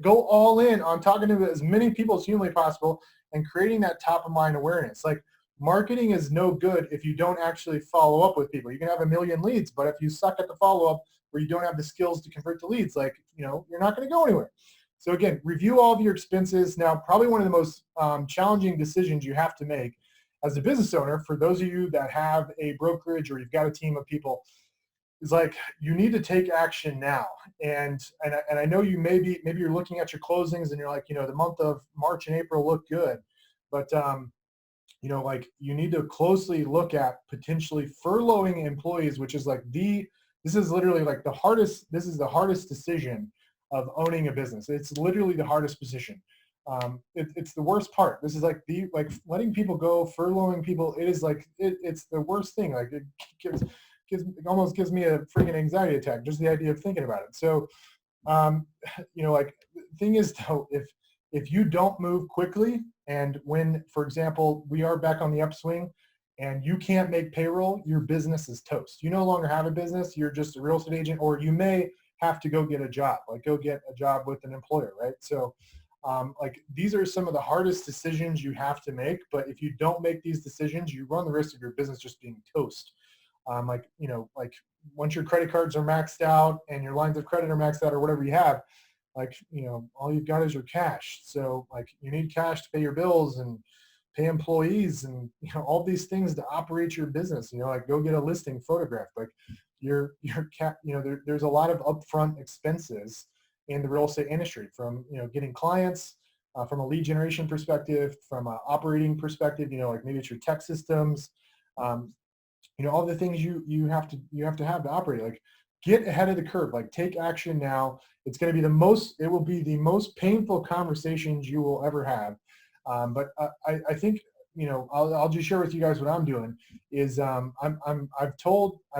go all in on talking to as many people as humanly possible and creating that top of mind awareness. Like marketing is no good if you don't actually follow up with people. You can have a million leads, but if you suck at the follow up or you don't have the skills to convert to leads, like, you're not going to go anywhere. So again, review all of your expenses. Now, probably one of the most challenging decisions you have to make as a business owner, for those of you that have a brokerage or you've got a team of people, is like you need to take action now. And I know you maybe you're looking at your closings and you're like, the month of March and April look good, but like you need to closely look at potentially furloughing employees, which is like this is literally like the hardest decision of owning a business. It's literally the hardest position. It's the worst part. This is like letting people go, furloughing people. It is like it's the worst thing. Like it almost gives me a freaking anxiety attack just the idea of thinking about it. So, like the thing is though, if you don't move quickly, and when, for example, we are back on the upswing, and you can't make payroll, your business is toast. You no longer have a business. You're just a real estate agent, or you may have to go get a job, like go get a job with an employer, right? So like these are some of the hardest decisions you have to make, but if you don't make these decisions, you run the risk of your business just being toast. Like once your credit cards are maxed out and your lines of credit are maxed out or whatever you have, like, all you've got is your cash. So like you need cash to pay your bills and pay employees and, all these things to operate your business, like go get a listing photographed. Like there's a lot of upfront expenses in the real estate industry, from, getting clients, from a lead generation perspective, from an operating perspective, like maybe it's your tech systems, all the things you have to have to operate. Like get ahead of the curve, like take action now. It will be the most painful conversations you will ever have. But I think, I'll just share with you guys what I'm doing is I've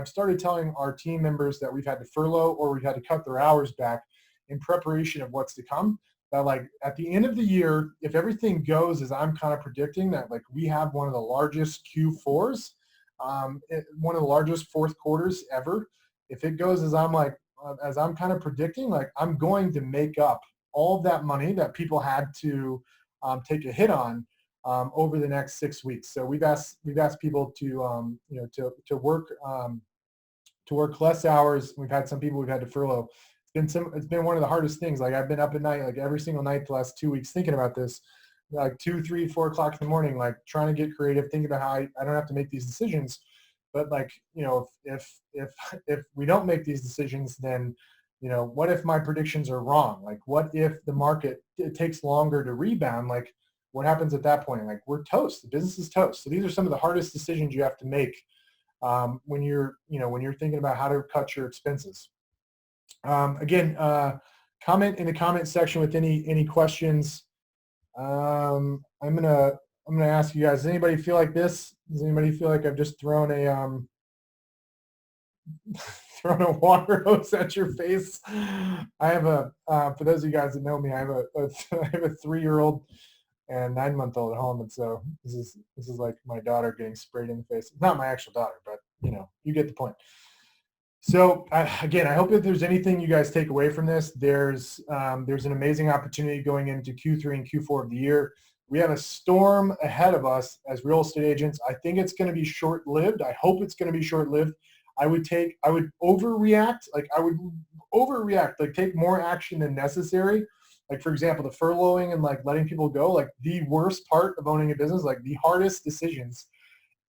started telling our team members that we've had to furlough or we've had to cut their hours back in preparation of what's to come. That like at the end of the year, if everything goes as I'm kind of predicting, that like we have one of the largest Q4s, one of the largest fourth quarters ever. If it goes as I'm kind of predicting, like I'm going to make up all of that money that people had to take a hit on over the next 6 weeks. So we've asked people to to work less hours. We've had some people we've had to furlough. It's been one of the hardest things. Like I've been up at night, like every single night the last 2 weeks thinking about this, like 2, 3, 4 o'clock in the morning, like trying to get creative, thinking about how I don't have to make these decisions. But like, if we don't make these decisions, then, what if my predictions are wrong? Like what if the market, it takes longer to rebound? Like what happens at that point? Like we're toast. The business is toast. So these are some of the hardest decisions you have to make when you're thinking about how to cut your expenses. Again, comment in the comment section with any questions. I'm gonna ask you guys, does anybody feel like this? Does anybody feel like I've just thrown a thrown a water hose at your face? I have for those of you guys that know me, I have a 3-year-old and 9-month-old at home, and so this is like my daughter getting sprayed in the face. It's not my actual daughter, but you get the point. So again, I hope that there's anything you guys take away from this. There's an amazing opportunity going into Q3 and Q4 of the year. We have a storm ahead of us as real estate agents. I think it's going to be short-lived. I hope it's going to be short-lived. I would overreact. Like take more action than necessary. Like for example, the furloughing and like letting people go, like the worst part of owning a business, like the hardest decisions.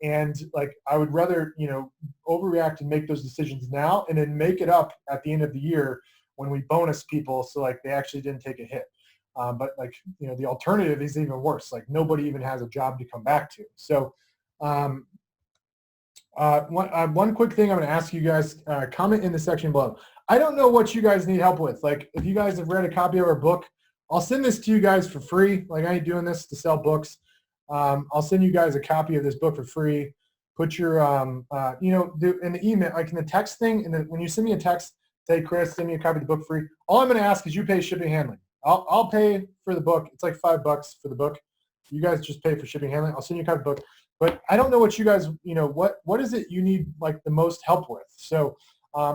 And like, I would rather, overreact and make those decisions now and then make it up at the end of the year when we bonus people. So like they actually didn't take a hit. But like, the alternative is even worse. Like nobody even has a job to come back to. So one quick thing I'm going to ask you guys, comment in the section below. I don't know what you guys need help with. Like, if you guys have read a copy of our book, I'll send this to you guys for free. Like, I ain't doing this to sell books. I'll send you guys a copy of this book for free. Put your, in the email, like in the text thing, and when you send me a text, say, Chris, send me a copy of the book free. All I'm going to ask is you pay shipping and handling. I'll pay for the book. It's like $5 for the book. You guys just pay for shipping and handling. I'll send you a copy of the book. But I don't know what you guys, what is it you need like the most help with? So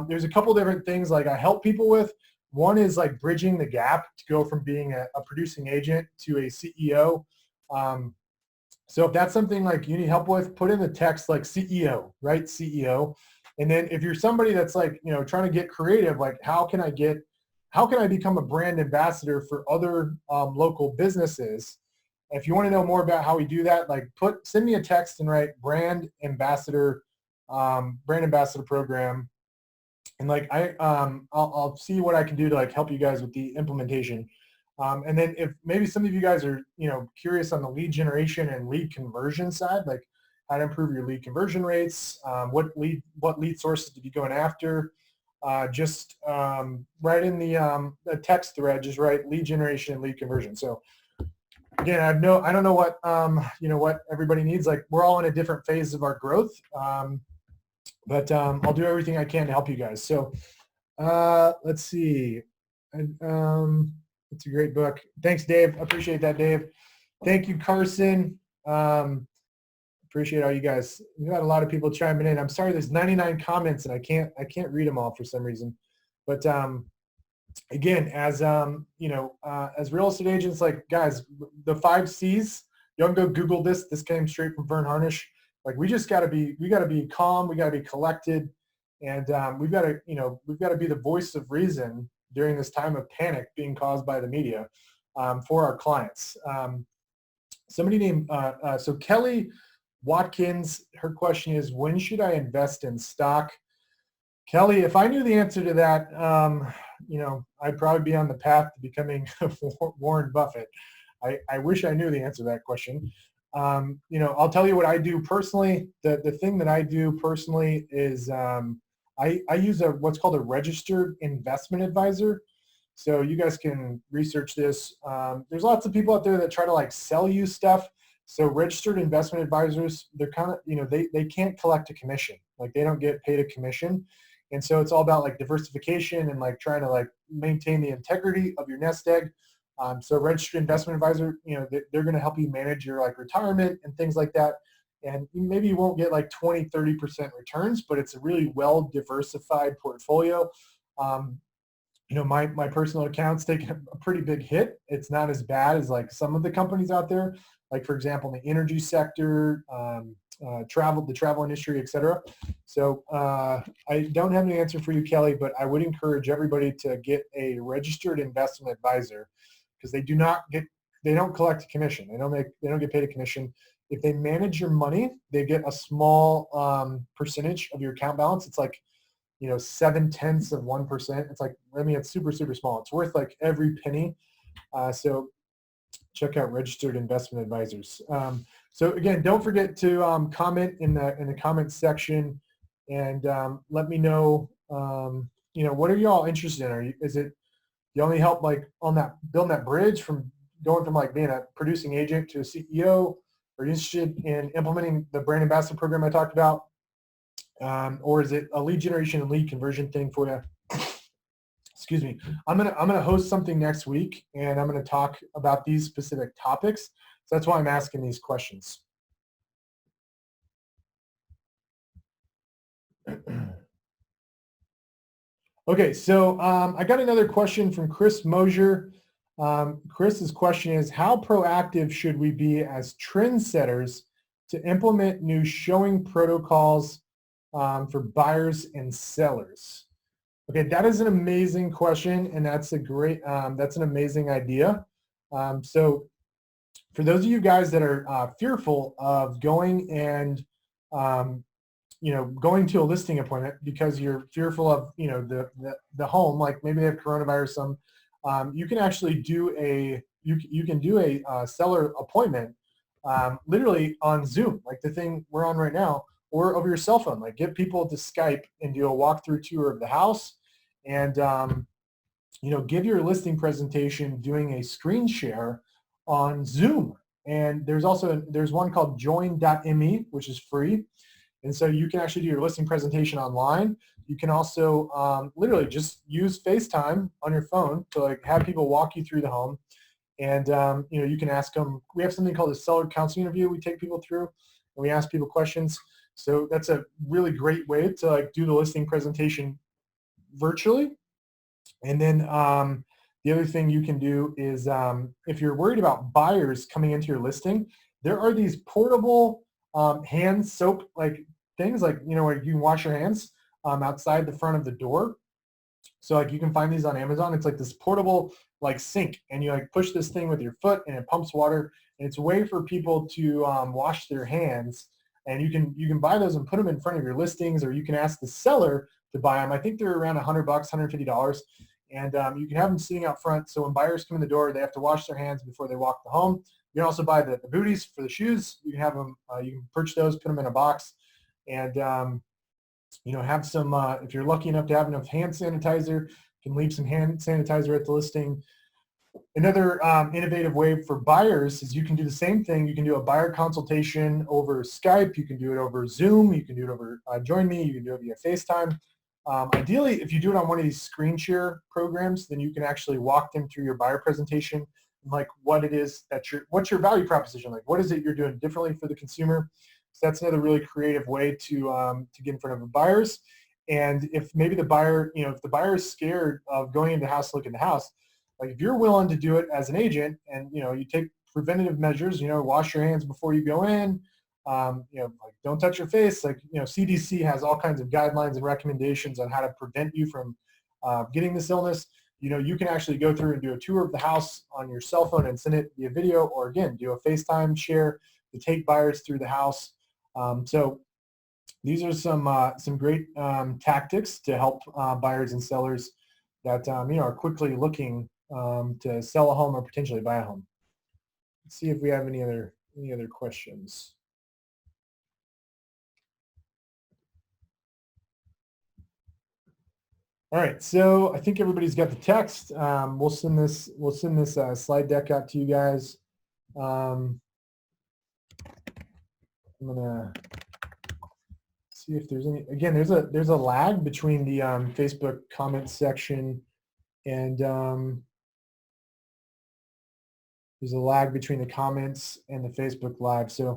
there's a couple different things like I help people with. One is like bridging the gap to go from being a producing agent to a CEO. So if that's something like you need help with, put in the text like CEO, right? CEO. And then if you're somebody that's like, trying to get creative, like how can I become a brand ambassador for other local businesses? If you want to know more about how we do that, like send me a text and write brand ambassador program. And like I'll see what I can do to like help you guys with the implementation. And then if maybe some of you guys are curious on the lead generation and lead conversion side, like how to improve your lead conversion rates, what lead sources to be going after, just write in the text thread, just write lead generation and lead conversion. So again, I don't know what what everybody needs. Like we're all in a different phase of our growth. But I'll do everything I can to help you guys. So let's see. It's a great book. Thanks, Dave. I appreciate that, Dave. Thank you, Carson. Appreciate all you guys. We've got a lot of people chiming in. I'm sorry, there's 99 comments and I can't read them all for some reason. But again, as as real estate agents, like guys, the 5 C's. You can go Google this. This came straight from Vern Harnish. Like we gotta be calm, we gotta be collected, and we've got to be the voice of reason during this time of panic being caused by the media for our clients. Somebody named so Kelly Watkins, her question is, when should I invest in stock? Kelly, if I knew the answer to that, I'd probably be on the path to becoming Warren Buffett. I wish I knew the answer to that question. I'll tell you what I do personally. The thing that I do personally is I use what's called a registered investment advisor. So you guys can research this. There's lots of people out there that try to like sell you stuff. So registered investment advisors, they're kind of, they can't collect a commission. Like they don't get paid a commission. And so it's all about like diversification and like trying to like maintain the integrity of your nest egg. So registered investment advisor, they're going to help you manage your like retirement and things like that. And maybe you won't get like 20, 30% returns, but it's a really well diversified portfolio. My personal account's taken a pretty big hit. It's not as bad as like some of the companies out there, like for example, in the energy sector, the travel industry, et cetera. So I don't have an answer for you, Kelly, but I would encourage everybody to get a registered investment advisor, because they don't collect a commission. They don't get paid a commission. If they manage your money, they get a small percentage of your account balance. It's like 0.7%. It's like, it's super, super small. It's worth like every penny. So check out registered investment advisors. So again, don't forget to comment in the comments section and let me know. What are you all interested in? Is it you only help like on that building that bridge from going from like being a producing agent to a CEO? Are you interested in implementing the brand ambassador program I talked about? Or is it a lead generation and lead conversion thing for you? Excuse me. I'm gonna host something next week, and I'm gonna talk about these specific topics. So that's why I'm asking these questions. Okay, so I got another question from Chris Mosier. Chris's question is, how proactive should we be as trendsetters to implement new showing protocols for buyers and sellers? Okay, that is an amazing question, and that's that's an amazing idea. So for those of you guys that are fearful of going and going to a listing appointment because you're fearful of the home, like maybe they have coronavirus, you can actually do a seller appointment literally on Zoom, like the thing we're on right now, or over your cell phone. Like get people to Skype and do a walkthrough tour of the house, and give your listing presentation doing a screen share on Zoom. And there's one called join.me, which is free. And so you can actually do your listing presentation online. You can also literally just use FaceTime on your phone to like have people walk you through the home. And you can ask them. We have something called a seller counseling interview. We take people through, and we ask people questions. So that's a really great way to like do the listing presentation virtually. And then the other thing you can do is if you're worried about buyers coming into your listing, there are these portable hand soap like things, like where you can wash your hands outside the front of the door. So like you can find these on Amazon. It's like this portable like sink, and you like push this thing with your foot and it pumps water, and it's a way for people to wash their hands. And you can buy those and put them in front of your listings, or you can ask the seller to buy them. I think they're around $100, $150, and you can have them sitting out front. So when buyers come in the door, they have to wash their hands before they walk the home. You can also buy the booties for the shoes. You can have them. You can purchase those, put them in a box, and have some. If you're lucky enough to have enough hand sanitizer, you can leave some hand sanitizer at the listing. Another innovative way for buyers is you can do the same thing. You can do a buyer consultation over Skype. You can do it over Zoom. You can do it over Join Me. You can do it via FaceTime. Ideally, if you do it on one of these screen share programs, then you can actually walk them through your buyer presentation, like what it is what's your value proposition, like what is it you're doing differently for the consumer. So that's another really creative way to get in front of the buyers. And if maybe the buyer, if the buyer is scared of going into the house, look in the house, like if you're willing to do it as an agent, and you take preventative measures, wash your hands before you go in, like don't touch your face. Like CDC has all kinds of guidelines and recommendations on how to prevent you from getting this illness. You can actually go through and do a tour of the house on your cell phone and send it via video, or again, do a FaceTime share to take buyers through the house. So these are some great tactics to help buyers and sellers that are quickly looking to sell a home or potentially buy a home. Let's see if we have any other questions. All right, so I think everybody's got the text. We'll send this slide deck out to you guys. I'm gonna see if there's any. Again, there's a lag between the Facebook comments section and there's a lag between the comments and the Facebook Live. So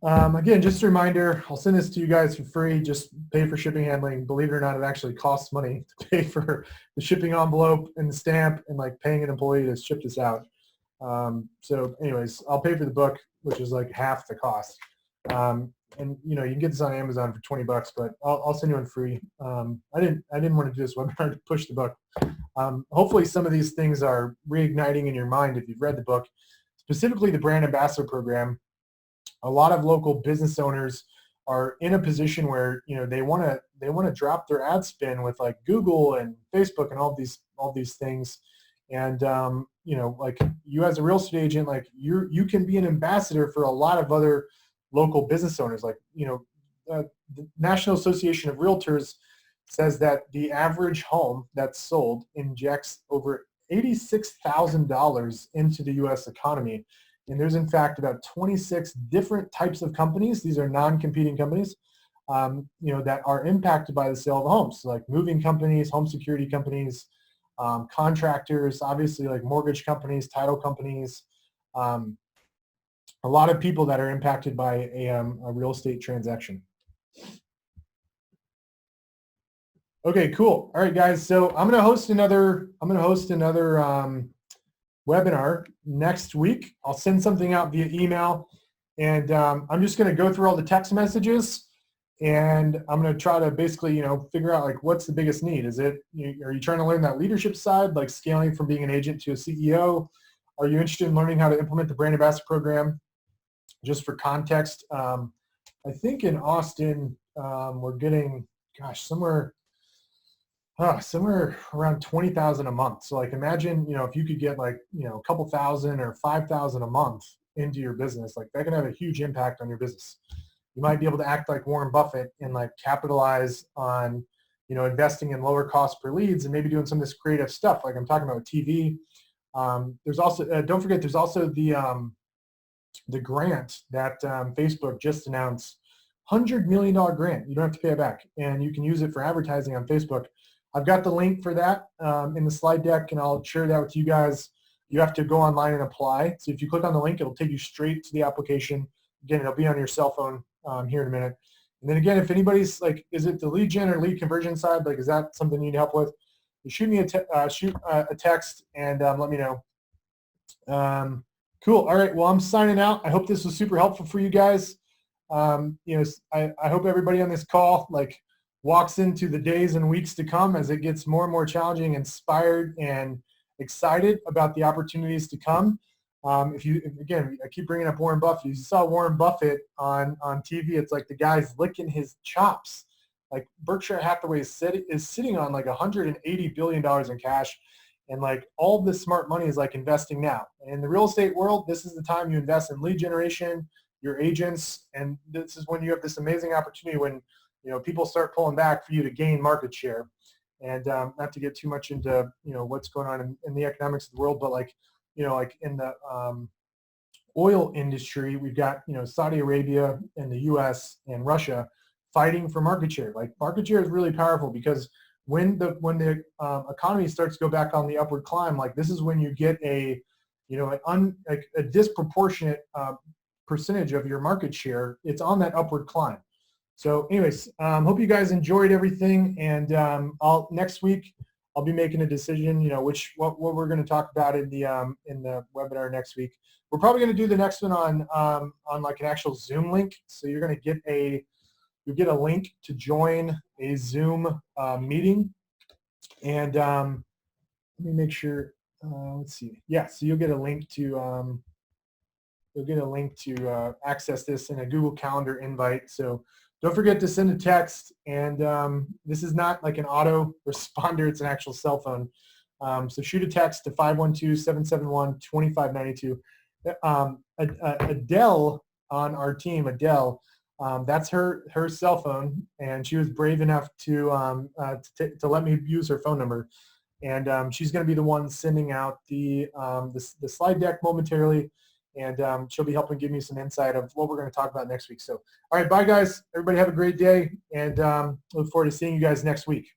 again, just a reminder, I'll send this to you guys for free. Just pay for shipping handling. Believe it or not, it actually costs money to pay for the shipping envelope and the stamp and like paying an employee to ship this out. So anyways, I'll pay for the book, which is like half the cost. And you can get this on Amazon for $20, but I'll send you one free. I didn't want to do this webinar to push the book. Hopefully some of these things are reigniting in your mind if you've read the book, specifically the brand ambassador program. A lot of local business owners are in a position where they want to drop their ad spend with like Google and Facebook and all these things. And like you as a real estate agent, like you can be an ambassador for a lot of other local business owners. Like the National Association of Realtors says that the average home that's sold injects over $86,000 into the U.S. economy. And there's in fact about 26 different types of companies. These are non-competing companies, that are impacted by the sale of homes. So like moving companies, home security companies, contractors, obviously like mortgage companies, title companies, a lot of people that are impacted by a real estate transaction. Okay, cool. All right, guys. So I'm going to host another webinar next week. I'll send something out via email, and I'm just going to go through all the text messages, and I'm going to try to basically, figure out like what's the biggest need. Is it, are you trying to learn that leadership side, like scaling from being an agent to a CEO? Are you interested in learning how to implement the brand ambassador program? Just for context, I think in Austin we're getting, somewhere around 20,000 a month. So like imagine, if you could get like, a couple thousand or 5,000 a month into your business, like that can have a huge impact on your business. You might be able to act like Warren Buffett and like capitalize on, investing in lower cost per leads and maybe doing some of this creative stuff like I'm talking about with TV. There's also, don't forget, there's also the grant that Facebook just announced, $100 million grant. You don't have to pay it back, and you can use it for advertising on Facebook. I've got the link for that in the slide deck, and I'll share that with you guys. You have to go online and apply. So if you click on the link, it'll take you straight to the application. Again, it'll be on your cell phone here in a minute. And then again, if anybody's like, is it the lead gen or lead conversion side? Like, is that something you need help with? You shoot me a text and let me know. Cool. All right. Well, I'm signing out. I hope this was super helpful for you guys. I hope everybody on this call walks into the days and weeks to come as it gets more and more challenging, inspired, and excited about the opportunities to come. Again, I keep bringing up Warren Buffett. You saw Warren Buffett on TV. It's like the guy's licking his chops. Like Berkshire Hathaway is sitting on like $180 billion in cash. And like all the smart money is like investing now. And in the real estate world, this is the time you invest in lead generation, your agents, and this is when you have this amazing opportunity when people start pulling back for you to gain market share. And not to get too much into what's going on in the economics of the world, but like in the oil industry, we've got Saudi Arabia and the U.S. and Russia fighting for market share. Like market share is really powerful because when the economy starts to go back on the upward climb, like this is when you get a disproportionate percentage of your market share. It's on that upward climb. So anyways, hope you guys enjoyed everything, and next week I'll be making a decision, what we're going to talk about in the webinar next week. We're probably going to do the next one on like an actual Zoom link. So you're going to get you'll get a link to join a Zoom meeting, and let me make sure. Let's see. Yeah, so you'll get a link to access this in a Google Calendar invite. So don't forget to send a text, and this is not like an auto responder, it's an actual cell phone. So shoot a text to 512-771-2592. Adele on our team, that's her cell phone, and she was brave enough to let me use her phone number. And she's going to be the one sending out the slide deck momentarily. And she'll be helping give me some insight of what we're going to talk about next week. So, all right, bye, guys. Everybody have a great day, and look forward to seeing you guys next week.